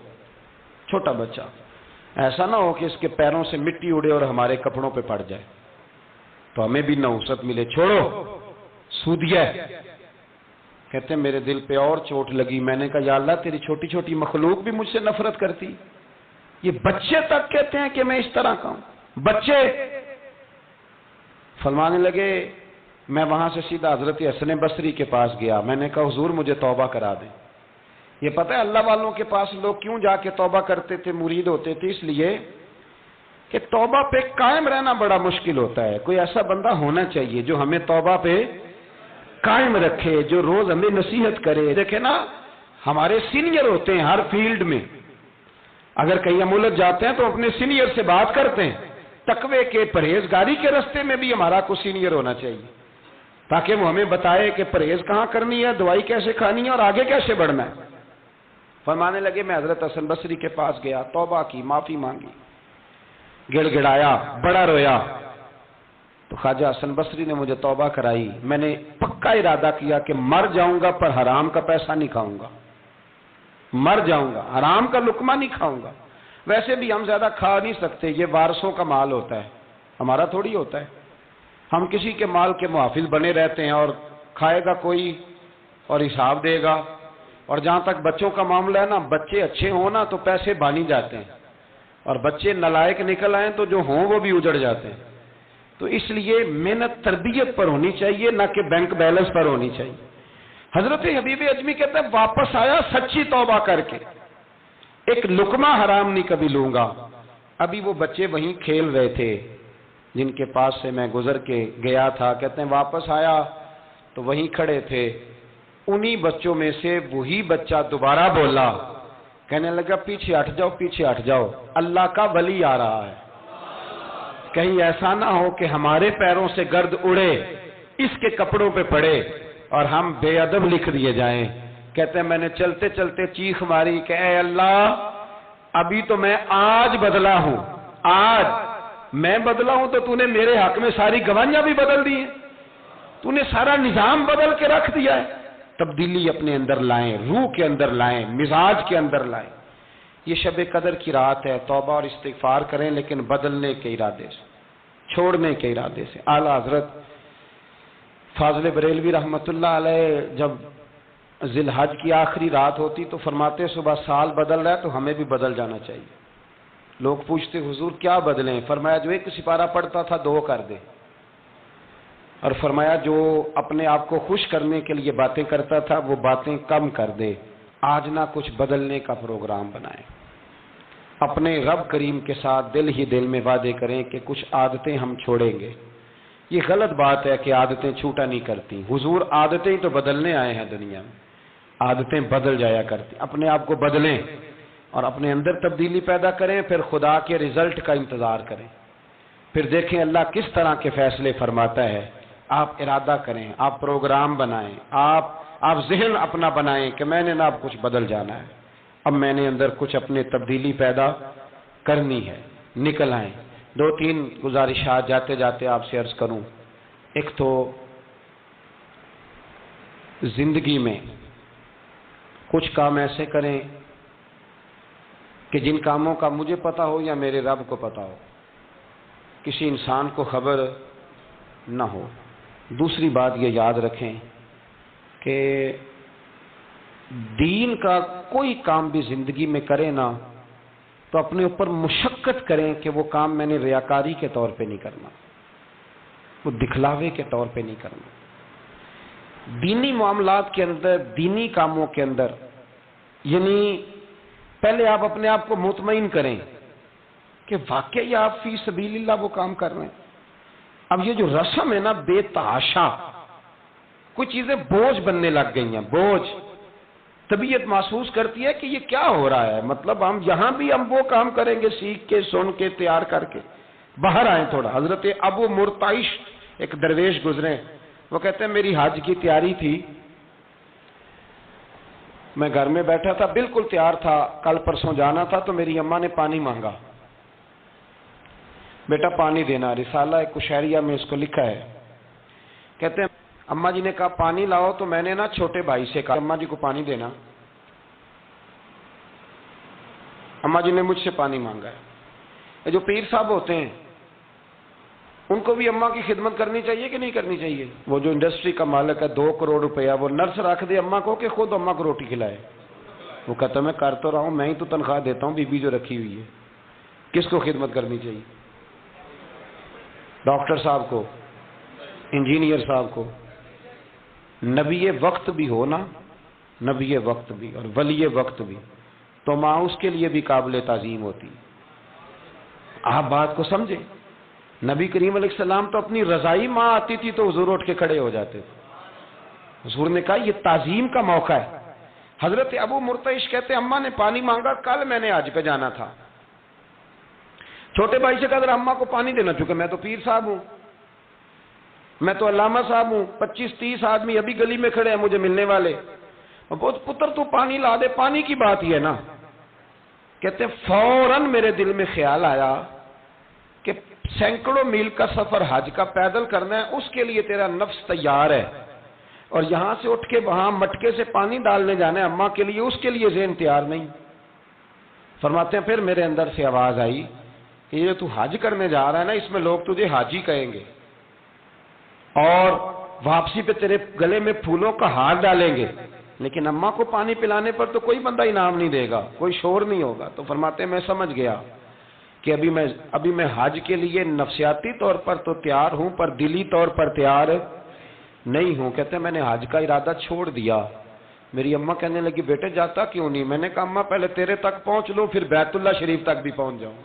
چھوٹا بچہ، ایسا نہ ہو کہ اس کے پیروں سے مٹی اڑے اور ہمارے کپڑوں پہ پڑ جائے تو ہمیں بھی نحوست ملے، چھوڑو سودیا ہے۔ کہتے ہیں میرے دل پہ اور چوٹ لگی، میں نے کہا یا اللہ تیری چھوٹی چھوٹی مخلوق بھی مجھ سے نفرت کرتی، یہ بچے تک کہتے ہیں کہ میں اس طرح کا ہوں۔ بچے فرمانے لگے، میں وہاں سے سیدھا حضرت حسن بصری کے پاس گیا، میں نے کہا حضور مجھے توبہ کرا دیں۔ یہ پتہ ہے اللہ والوں کے پاس لوگ کیوں جا کے توبہ کرتے تھے، مرید ہوتے تھے؟ اس لیے کہ توبہ پہ قائم رہنا بڑا مشکل ہوتا ہے۔ کوئی ایسا بندہ ہونا چاہیے جو ہمیں توبہ پہ قائم رکھے، جو روز ہمیں نصیحت کرے۔ دیکھیں نا، ہمارے سینئر ہوتے ہیں ہر فیلڈ میں، اگر کہیں ہم الجھ جاتے ہیں تو اپنے سینئر سے بات کرتے ہیں۔ تقوی کے پرہیزگاری کے راستے میں بھی ہمارا کوئی سینئر ہونا چاہیے تاکہ وہ ہمیں بتائے کہ پرہیز کہاں کرنی ہے، دوائی کیسے کھانی ہے اور آگے کیسے بڑھنا ہے۔ فرمانے لگے میں حضرت حسن بصری کے پاس گیا، توبہ کی، معافی مانگی، گڑ گڑایا، بڑا رویا، تو خواجہ حسن بصری نے مجھے توبہ کرائی۔ میں نے پکا ارادہ کیا کہ مر جاؤں گا پر حرام کا پیسہ نہیں کھاؤں گا، مر جاؤں گا حرام کا لقمہ نہیں کھاؤں گا۔ ویسے بھی ہم زیادہ کھا نہیں سکتے، یہ وارثوں کا مال ہوتا ہے، ہمارا تھوڑی ہوتا ہے۔ ہم کسی کے مال کے محافظ بنے رہتے ہیں، اور کھائے گا کوئی اور حساب دے گا۔ اور جہاں تک بچوں کا معاملہ ہے نا، بچے اچھے ہوں نا تو پیسے بانی جاتے ہیں، اور بچے نالائق نکل آئیں تو جو ہوں وہ بھی اجڑ جاتے ہیں۔ تو اس لیے محنت تربیت پر ہونی چاہیے، نہ کہ بینک بیلنس پر ہونی چاہیے۔ حضرت حبیب اجمی کہتے ہیں واپس آیا سچی توبہ کر کے، ایک لقمہ حرام نہیں کبھی لوں گا۔ ابھی وہ بچے وہیں کھیل رہے تھے جن کے پاس سے میں گزر کے گیا تھا، کہتے ہیں واپس آیا تو وہیں کھڑے تھے، انہی بچوں میں سے وہی بچہ دوبارہ بولا، کہنے لگا پیچھے ہٹ جاؤ، پیچھے ہٹ جاؤ، اللہ کا ولی آ رہا ہے، کہیں ایسا نہ ہو کہ ہمارے پیروں سے گرد اڑے، اس کے کپڑوں پہ پڑے اور ہم بے ادب لکھ دیے جائیں۔ کہتے ہیں میں نے چلتے چلتے چیخ ماری کہ اے اللہ، ابھی تو میں آج بدلا ہوں، آج میں بدلا ہوں تو نے میرے حق میں ساری گواہیاں بھی بدل دی ہیں، نے سارا نظام بدل کے رکھ دیا ہے۔ تبدیلی اپنے اندر لائیں، روح کے اندر لائیں، مزاج کے اندر لائیں۔ یہ شب قدر کی رات ہے، توبہ اور استغفار کریں، لیکن بدلنے کے ارادے سے، چھوڑنے کے ارادے سے۔ اعلیٰ حضرت فاضل بریلوی رحمت اللہ علیہ جب ذی الحج کی آخری رات ہوتی تو فرماتے صبح سال بدل رہا ہے تو ہمیں بھی بدل جانا چاہیے۔ لوگ پوچھتے حضور کیا بدلیں؟ فرمایا جو ایک سپارہ پڑھتا تھا 2 کر دے، اور فرمایا جو اپنے آپ کو خوش کرنے کے لیے باتیں کرتا تھا وہ باتیں کم کر دے۔ آج نہ کچھ بدلنے کا پروگرام بنائیں، اپنے رب کریم کے ساتھ دل ہی دل میں وعدے کریں کہ کچھ عادتیں ہم چھوڑیں گے۔ یہ غلط بات ہے کہ عادتیں چھوٹا نہیں کرتی، حضور عادتیں تو بدلنے آئے ہیں دنیا میں، عادتیں بدل جایا کرتی۔ اپنے آپ کو بدلیں اور اپنے اندر تبدیلی پیدا کریں، پھر خدا کے رزلٹ کا انتظار کریں، پھر دیکھیں اللہ کس طرح کے فیصلے فرماتا ہے۔ آپ ارادہ کریں، آپ پروگرام بنائیں، آپ ذہن اپنا بنائیں کہ میں نے نا اب کچھ بدل جانا ہے، اب میں نے اندر کچھ اپنے تبدیلی پیدا کرنی ہے، نکل آئیں۔ 2-3 گزارشات جاتے جاتے آپ سے عرض کروں۔ ایک تو زندگی میں کچھ کام ایسے کریں کہ جن کاموں کا مجھے پتا ہو یا میرے رب کو پتا ہو، کسی انسان کو خبر نہ ہو۔ دوسری بات یہ یاد رکھیں کہ دین کا کوئی کام بھی زندگی میں کرے نا تو اپنے اوپر مشقت کریں کہ وہ کام میں نے ریاکاری کے طور پہ نہیں کرنا، وہ دکھلاوے کے طور پہ نہیں کرنا۔ دینی معاملات کے اندر، دینی کاموں کے اندر، یعنی پہلے آپ اپنے آپ کو مطمئن کریں کہ واقعی آپ فی سبیل اللہ وہ کام کر رہے ہیں۔ اب یہ جو رسم ہے نا بے تحاشا، کچھ چیزیں بوجھ بننے لگ گئی ہیں، بوجھ۔ طبیعت محسوس کرتی ہے کہ یہ کیا ہو رہا ہے، مطلب ہم یہاں بھی ہم وہ کام کریں گے سیکھ کے، سن کے، تیار کر کے، باہر آئیں تھوڑا۔ حضرت ابو مرتعش ایک درویش گزرے، وہ کہتے ہیں میری حج کی تیاری تھی، میں گھر میں بیٹھا تھا، بالکل تیار تھا، کل پرسوں جانا تھا، تو میری اماں نے پانی مانگا، بیٹا پانی دینا۔ رسالہ ایک کشہریہ میں اس کو لکھا ہے، کہتے ہیں اماں جی نے کہا پانی لاؤ، تو میں نے نا چھوٹے بھائی سے کہا اماں جی کو پانی دینا، اماں جی نے مجھ سے پانی مانگا ہے۔ یہ جو پیر صاحب ہوتے ہیں ان کو بھی اماں کی خدمت کرنی چاہیے کہ نہیں کرنی چاہیے؟ وہ جو انڈسٹری کا مالک ہے 2 کروڑ روپیہ وہ نرس رکھ دے اماں کو کہ خود اماں کو روٹی کھلائے؟ وہ کہتا میں کر تو رہا ہوں، میں ہی تو تنخواہ دیتا ہوں، بی بی جو رکھی ہوئی ہے، کس کو خدمت کرنی چاہیے؟ ڈاکٹر صاحب کو، انجینئر صاحب کو۔ نبی وقت بھی ہو نا، نبی وقت بھی اور ولی وقت بھی، تو ماں اس کے لیے بھی قابل تعظیم ہوتی۔ آپ بات کو سمجھیں، نبی کریم علیہ السلام تو اپنی رضائی ماں آتی تھی تو حضور اٹھ کے کھڑے ہو جاتے تھے۔ حضور نے کہا یہ تعظیم کا موقع ہے۔ حضرت ابو مرتعش کہتے اماں نے پانی مانگا، کل میں نے حج پہ جانا تھا، چھوٹے بھائی سے کہا ذرا اماں کو پانی دینا، چونکہ میں تو پیر صاحب ہوں، میں تو علامہ صاحب ہوں، 25-30 آدمی ابھی گلی میں کھڑے ہیں مجھے ملنے والے، بہت پتر تو پانی لا دے، پانی کی بات ہی ہے نا۔ کہتے فوراً میرے دل میں خیال آیا کہ سینکڑوں میل کا سفر حج کا پیدل کرنا ہے، اس کے لیے تیرا نفس تیار ہے، اور یہاں سے اٹھ کے وہاں مٹکے سے پانی ڈالنے جانا ہے اماں کے لیے، اس کے لیے ذہن تیار نہیں۔ فرماتے ہیں پھر میرے اندر سے آواز آئی کہ یہ تو حج کرنے جا رہا ہے نا، اس میں لوگ تجھے حاجی کہیں گے، اور واپسی پہ تیرے گلے میں پھولوں کا ہار ڈالیں گے، لیکن اماں کو پانی پلانے پر تو کوئی بندہ انعام نہیں دے گا، کوئی شور نہیں ہوگا۔ تو فرماتے ہیں میں سمجھ گیا کہ ابھی میں حج کے لیے نفسیاتی طور پر تو تیار ہوں، پر دلی طور پر تیار نہیں ہوں۔ کہتے ہیں میں نے حج کا ارادہ چھوڑ دیا۔ میری اماں کہنے لگی بیٹے جاتا کیوں نہیں؟ میں نے کہا اماں پہلے تیرے تک پہنچ لوں، پھر بیت اللہ شریف تک بھی پہنچ جاؤں۔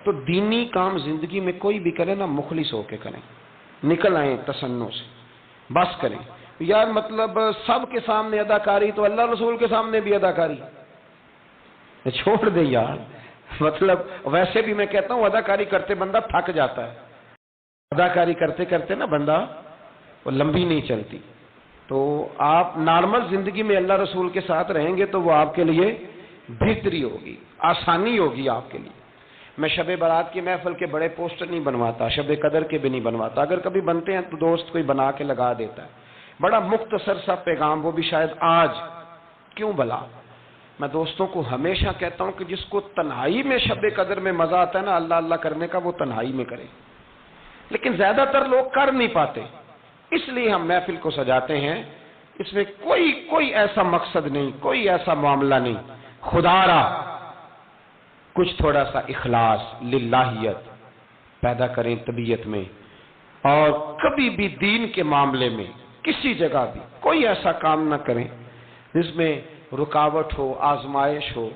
تو دینی کام زندگی میں کوئی بھی کرے نا، مخلص ہو کے کریں، نکل آئیں تسنن سے، بس کریں۔ یار مطلب سب کے سامنے اداکاری تو اللہ رسول کے سامنے بھی اداکاری، چھوڑ دے یار۔ مطلب ویسے بھی میں کہتا ہوں اداکاری کرتے بندہ تھک جاتا ہے، اداکاری کرتے کرتے نا بندہ وہ لمبی نہیں چلتی۔ تو آپ نارمل زندگی میں اللہ رسول کے ساتھ رہیں گے تو وہ آپ کے لیے بہتری ہوگی، آسانی ہوگی آپ کے لیے۔ میں شب برات کی محفل کے بڑے پوسٹر نہیں بنواتا، شب قدر کے بھی نہیں بنواتا، اگر کبھی بنتے ہیں تو دوست کوئی بنا کے لگا دیتا ہے، بڑا مختصر سا پیغام، وہ بھی شاید آج کیوں بلا۔ میں دوستوں کو ہمیشہ کہتا ہوں کہ جس کو تنہائی میں شب قدر میں مزہ آتا ہے نا اللہ اللہ کرنے کا، وہ تنہائی میں کرے، لیکن زیادہ تر لوگ کر نہیں پاتے، اس لیے ہم محفل کو سجاتے ہیں۔ اس میں کوئی ایسا مقصد نہیں، کوئی ایسا معاملہ نہیں، خدا را کچھ تھوڑا سا اخلاص للہیت پیدا کریں طبیعت میں، اور کبھی بھی دین کے معاملے میں کسی جگہ بھی کوئی ایسا کام نہ کریں جس میں رکاوٹ ہو، آزمائش ہو۔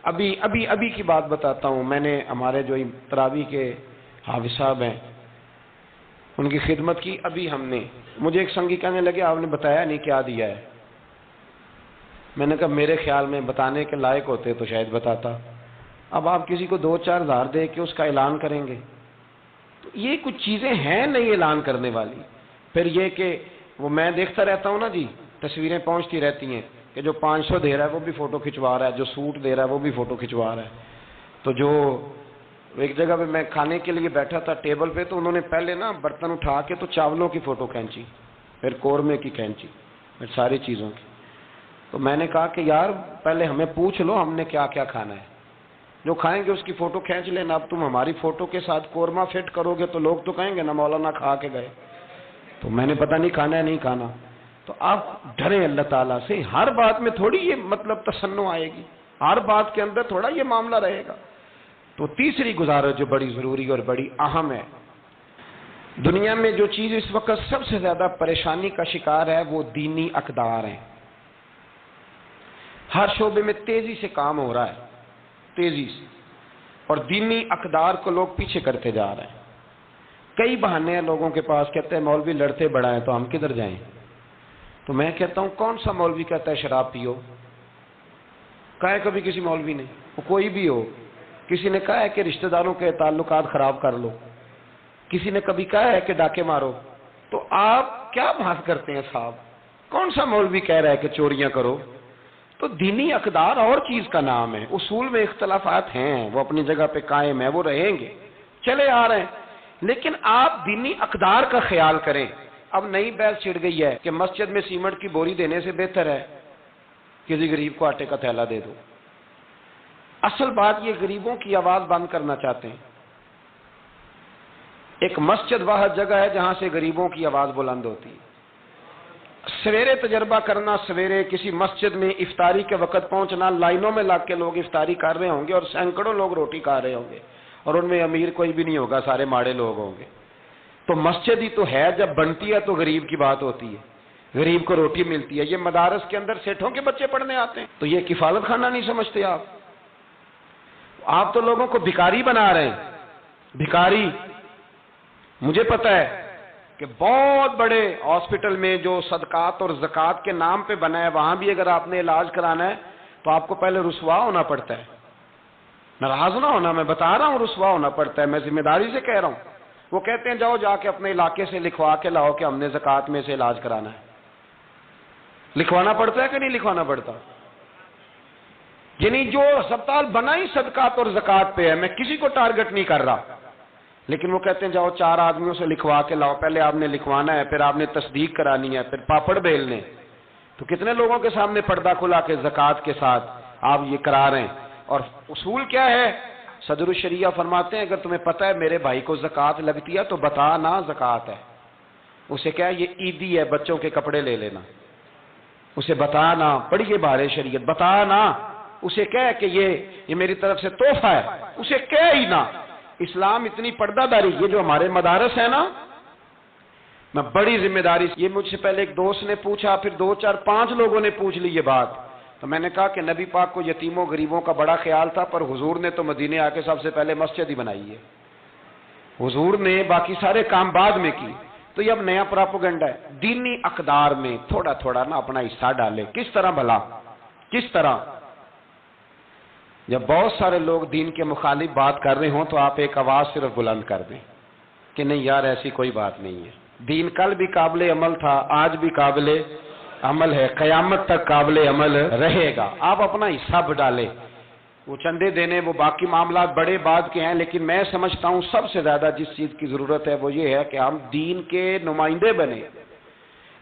ابھی کی بات بتاتا ہوں، میں نے ہمارے جو تراویح کے حافظ صاحب ہیں ان کی خدمت کی، ابھی ہم نے، مجھے ایک سنگی کہنے لگے آپ نے بتایا نہیں کیا دیا ہے؟ میں نے کہا میرے خیال میں بتانے کے لائق ہوتے تو شاید بتاتا، اب آپ کسی کو 2-4 ہزار دے کے اس کا اعلان کریں گے، تو یہ کچھ چیزیں ہیں نہیں اعلان کرنے والی۔ پھر یہ کہ وہ میں دیکھتا رہتا ہوں نا جی، تصویریں پہنچتی رہتی ہیں کہ جو 500 دے رہا ہے وہ بھی فوٹو کھنچوا رہا ہے، جو سوٹ دے رہا ہے وہ بھی فوٹو کھنچوا رہا ہے۔ تو جو ایک جگہ پہ میں کھانے کے لیے بیٹھا تھا ٹیبل پہ، تو انہوں نے پہلے نا برتن اٹھا کے تو چاولوں کی فوٹو کھینچی، پھر قورمے کی کھینچی، پھر ساری چیزوں کی۔ تو میں نے کہا کہ یار پہلے ہمیں پوچھ لو ہم نے کیا کیا کھانا ہے، جو کھائیں گے اس کی فوٹو کھینچ لینا۔ اب تم ہماری فوٹو کے ساتھ قورمہ فٹ کرو گے تو لوگ تو کہیں گے نا مولانا کھا کے گئے، تو میں نے پتہ نہیں کھانا ہے نہیں کھانا۔ تو آپ ڈریں اللہ تعالیٰ سے، ہر بات میں تھوڑی یہ مطلب تسنع آئے گی، ہر بات کے اندر تھوڑا یہ معاملہ رہے گا۔ تو تیسری گزارش جو بڑی ضروری اور بڑی اہم ہے، دنیا میں جو چیز اس وقت سب سے زیادہ پریشانی کا شکار ہے وہ دینی اقدار ہیں۔ ہر شعبے میں تیزی سے کام ہو رہا ہے، تیزی سے، اور دینی اقدار کو لوگ پیچھے کرتے جا رہے ہیں۔ کئی بہانے ہیں لوگوں کے پاس، کہتے ہیں مولوی لڑتے بڑا ہے تو ہم کدھر جائیں، تو میں کہتا ہوں کون سا مولوی کہتا ہے شراب پیو؟ کہا ہے کبھی کسی مولوی نے؟ وہ کوئی بھی ہو، کسی نے کہا ہے کہ رشتہ داروں کے تعلقات خراب کر لو، کسی نے کبھی کہا ہے کہ ڈاکے مارو؟ تو آپ کیا بات کرتے ہیں صاحب؟ کون سا مولوی کہہ رہا ہے کہ چوریاں کرو؟ تو دینی اقدار اور چیز کا نام ہے، اصول میں اختلافات ہیں، وہ اپنی جگہ پہ قائم ہیں، وہ رہیں گے، چلے آ رہے ہیں، لیکن آپ دینی اقدار کا خیال کریں۔ اب نئی بحث چھڑ گئی ہے کہ مسجد میں سیمنٹ کی بوری دینے سے بہتر ہے کسی غریب کو آٹے کا تھیلا دے دو۔ اصل بات یہ غریبوں کی آواز بند کرنا چاہتے ہیں۔ ایک مسجد واحد جگہ ہے جہاں سے غریبوں کی آواز بلند ہوتی ہے۔ سویرے تجربہ کرنا، سویرے کسی مسجد میں افطاری کے وقت پہنچنا، لائنوں میں لگ کے لوگ افطاری کر رہے ہوں گے اور سینکڑوں لوگ روٹی کھا رہے ہوں گے، اور ان میں امیر کوئی بھی نہیں ہوگا، سارے ماڑے لوگ ہوں گے۔ تو مسجد ہی تو ہے، جب بنتی ہے تو غریب کی بات ہوتی ہے، غریب کو روٹی ملتی ہے۔ یہ مدارس کے اندر سیٹھوں کے بچے پڑھنے آتے ہیں، تو یہ کفالت خانہ نہیں سمجھتے آپ تو لوگوں کو بھکاری بنا رہے ہیں، بھکاری۔ مجھے پتا ہے کہ بہت بڑے ہاسپٹل میں جو صدقات اور زکوٰۃ کے نام پہ بنا ہے، وہاں بھی اگر آپ نے علاج کرانا ہے تو آپ کو پہلے رسوا ہونا پڑتا ہے۔ ناراض نہ ہونا، میں بتا رہا ہوں رسوا ہونا پڑتا ہے، میں ذمہ داری سے کہہ رہا ہوں۔ وہ کہتے ہیں جاؤ جا کے اپنے علاقے سے لکھوا کے لاؤ کہ ہم نے زکوٰۃ میں سے علاج کرانا ہے۔ لکھوانا پڑتا ہے کہ نہیں لکھوانا پڑتا؟ یعنی جو ہسپتال بنا ہی صدقات اور زکوٰۃ پہ ہے، میں کسی کو ٹارگٹ نہیں کر رہا، لیکن وہ کہتے ہیں جاؤ 4 آدمیوں سے لکھوا کے لاؤ، پہلے آپ نے لکھوانا ہے، پھر آپ نے تصدیق کرانی ہے، پھر پاپڑ بیلنے۔ تو کتنے لوگوں کے سامنے پردہ کھلا کے زکوٰۃ کے ساتھ آپ یہ کرا رہے ہیں؟ اور اصول کیا ہے؟ صدر الشریعہ فرماتے ہیں اگر تمہیں پتہ ہے میرے بھائی کو زکوٰۃ لگتی ہے تو بتا نا زکوٰۃ ہے، اسے کیا یہ عیدی ہے، بچوں کے کپڑے لے لینا، اسے بتا نا، پڑھیے بارے شریعت، بتا نا، اسے کہہ کہ یہ میری طرف سے تحفہ ہے، اسے کہہ ہی نا۔ اسلام اتنی پردہ داری، یہ جو ہمارے مدارس ہیں نا، میں بڑی ذمہ داری، یہ مجھ سے پہلے ایک دوست نے پوچھا، پھر 2 4 5 لوگوں نے پوچھ لی یہ بات، تو میں نے کہا کہ نبی پاک کو یتیموں غریبوں کا بڑا خیال تھا، پر حضور نے تو مدینے آ کے سب سے پہلے مسجد ہی بنائی ہے، حضور نے باقی سارے کام بعد میں کی۔ تو یہ اب نیا پراپیگنڈا ہے۔ دینی اقدار میں تھوڑا تھوڑا نا اپنا حصہ ڈالے۔ کس طرح بھلا؟ کس طرح؟ جب بہت سارے لوگ دین کے مخالف بات کر رہے ہوں تو آپ ایک آواز صرف بلند کر دیں کہ نہیں یار ایسی کوئی بات نہیں ہے، دین کل بھی قابل عمل تھا، آج بھی قابل عمل ہے، قیامت تک قابل عمل رہے گا۔ آپ اپنا حصہ ڈالیں۔ وہ چندے دینے، وہ باقی معاملات بڑے بعد کے ہیں، لیکن میں سمجھتا ہوں سب سے زیادہ جس چیز کی ضرورت ہے وہ یہ ہے کہ ہم دین کے نمائندے بنیں۔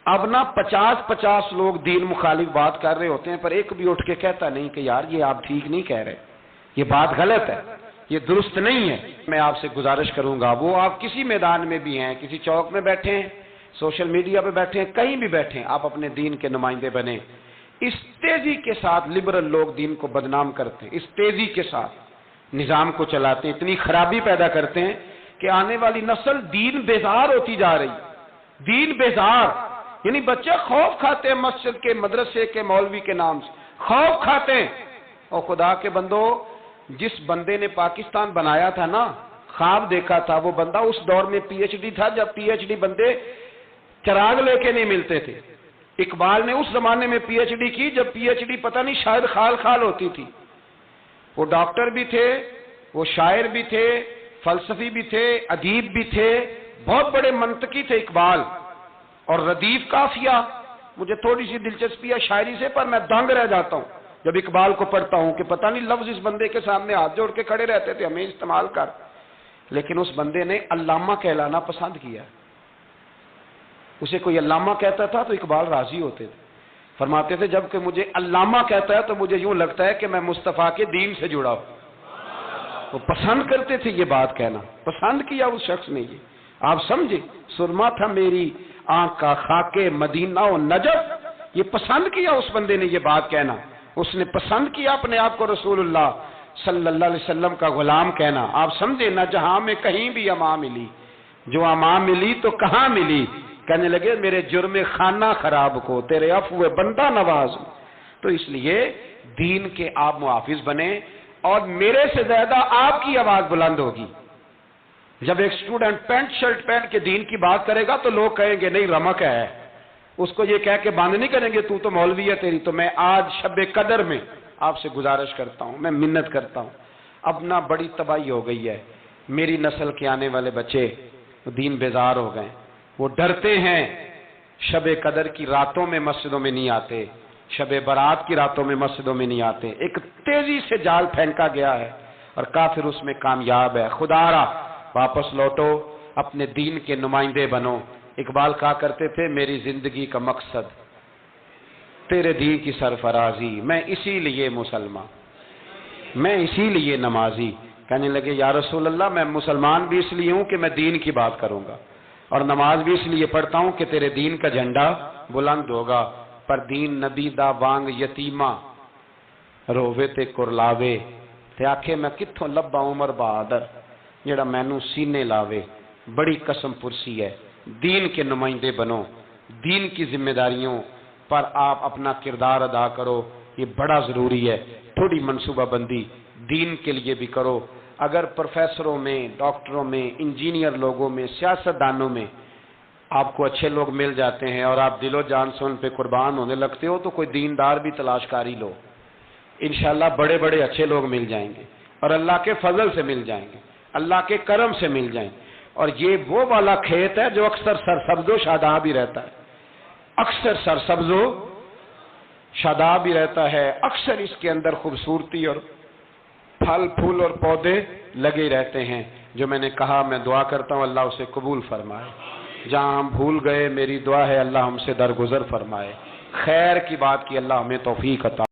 اب نہ 50 لوگ دین مخالف بات کر رہے ہوتے ہیں، پر ایک بھی اٹھ کے کہتا نہیں کہ یار یہ آپ ٹھیک نہیں کہہ رہے، یہ بات غلط ہے، یہ درست نہیں ہے۔ میں آپ سے گزارش کروں گا، وہ آپ کسی میدان میں بھی ہیں، کسی چوک میں بیٹھے ہیں، سوشل میڈیا پہ بیٹھے ہیں، کہیں بھی بیٹھے ہیں، آپ اپنے دین کے نمائندے بنیں۔ اس تیزی کے ساتھ لبرل لوگ دین کو بدنام کرتے ہیں، اس تیزی کے ساتھ نظام کو چلاتے ہیں، اتنی خرابی پیدا کرتے ہیں کہ آنے والی نسل دین بیزار ہوتی جا رہی، دین بیزار، یعنی بچے خوف کھاتے ہیں مسجد کے، مدرسے کے، مولوی کے نام سے خوف کھاتے ہیں۔ اور خدا کے بندو، جس بندے نے پاکستان بنایا تھا نا، خواب دیکھا تھا، وہ بندہ اس دور میں پی ایچ ڈی تھا جب پی ایچ ڈی بندے چراغ لے کے نہیں ملتے تھے۔ اقبال نے اس زمانے میں پی ایچ ڈی کی جب پی ایچ ڈی پتہ نہیں شاید خال خال ہوتی تھی۔ وہ ڈاکٹر بھی تھے، وہ شاعر بھی تھے، فلسفی بھی تھے، ادیب بھی تھے، بہت بڑے منطقی تھے اقبال۔ اور ردیف قافیہ، مجھے تھوڑی سی دلچسپی ہے شاعری سے، پر میں دنگ رہ جاتا ہوں جب اقبال کو پڑھتا ہوں کہ پتہ نہیں لفظ اس بندے کے سامنے ہاتھ جوڑ کے کھڑے رہتے تھے ہمیں استعمال کر، لیکن اس بندے نے علامہ کہلانا پسند کیا۔ اسے کوئی علامہ کہتا تھا تو اقبال راضی ہوتے تھے، فرماتے تھے جب کہ مجھے علامہ کہتا ہے تو مجھے یوں لگتا ہے کہ میں مصطفیٰ کے دین سے جڑا ہوں۔ وہ پسند کرتے تھے یہ بات کہنا، پسند کیا اس شخص نے یہ، آپ سمجھے، سرما تھا میری آنکھ کا خاک مدینہ و نجف، یہ پسند کیا اس بندے نے یہ بات کہنا، اس نے پسند کیا اپنے آپ کو رسول اللہ صلی اللہ علیہ وسلم کا غلام کہنا۔ آپ سمجھے نہ جہاں میں کہیں بھی اما ملی، جو اما ملی تو کہاں ملی، کہنے لگے میرے جرم خانہ خراب کو تیرے عفو بندہ نواز۔ تو اس لیے دین کے آپ محافظ بنیں، اور میرے سے زیادہ آپ کی آواز بلند ہوگی۔ جب ایک اسٹوڈنٹ پینٹ شرٹ پہن کے دین کی بات کرے گا تو لوگ کہیں گے نہیں رمق ہے، اس کو یہ کہہ کے بند نہیں کریں گے تو مولوی ہے تیری. تو میں آج شب قدر میں آپ سے گزارش کرتا ہوں, میں منت کرتا ہوں. اب نہ بڑی تباہی ہو گئی ہے, میری نسل کے آنے والے بچے دین بیزار ہو گئے, وہ ڈرتے ہیں, شب قدر کی راتوں میں مسجدوں میں نہیں آتے, شب برات کی راتوں میں مسجدوں میں نہیں آتے. ایک تیزی سے جال پھینکا گیا ہے اور کافر اس میں کامیاب ہے. خدا را واپس لوٹو, اپنے دین کے نمائندے بنو. اقبال کہا کرتے تھے میری زندگی کا مقصد تیرے دین کی سرفرازی, میں اسی لیے مسلمان, میں اسی لیے نمازی. کہنے لگے یا رسول اللہ میں مسلمان بھی اس لیے ہوں کہ میں دین کی بات کروں گا, اور نماز بھی اس لیے پڑھتا ہوں کہ تیرے دین کا جھنڈا بلند ہوگا. پر دین نبی دا وانگ یتیمہ رووے تے کرلاوے, تے آکھے میں کتھوں لبا عمر بہادر جڑا مینوں سینے لاوے. بڑی قسم پرسی ہے, دین کے نمائندے بنو, دین کی ذمہ داریوں پر آپ اپنا کردار ادا کرو, یہ بڑا ضروری ہے. تھوڑی منصوبہ بندی دین کے لیے بھی کرو. اگر پروفیسروں میں, ڈاکٹروں میں, انجینئر لوگوں میں, سیاستدانوں میں آپ کو اچھے لوگ مل جاتے ہیں اور آپ دل و جان سے ان پہ قربان ہونے لگتے ہو, تو کوئی دیندار بھی تلاش کاری لو, انشاءاللہ بڑے بڑے اچھے لوگ مل جائیں گے, اور اللہ کے فضل سے مل جائیں گے, اللہ کے کرم سے مل جائیں گے. اور یہ وہ والا کھیت ہے جو اکثر سرسبز و شاداب ہی رہتا ہے, اکثر سرسبز و شاداب ہی رہتا ہے, اکثر اس کے اندر خوبصورتی اور پھل پھول اور پودے لگے رہتے ہیں. جو میں نے کہا میں دعا کرتا ہوں اللہ اسے قبول فرمائے. جہاں ہم بھول گئے میری دعا ہے اللہ ہم سے درگزر فرمائے. خیر کی بات کی اللہ ہمیں توفیق عطا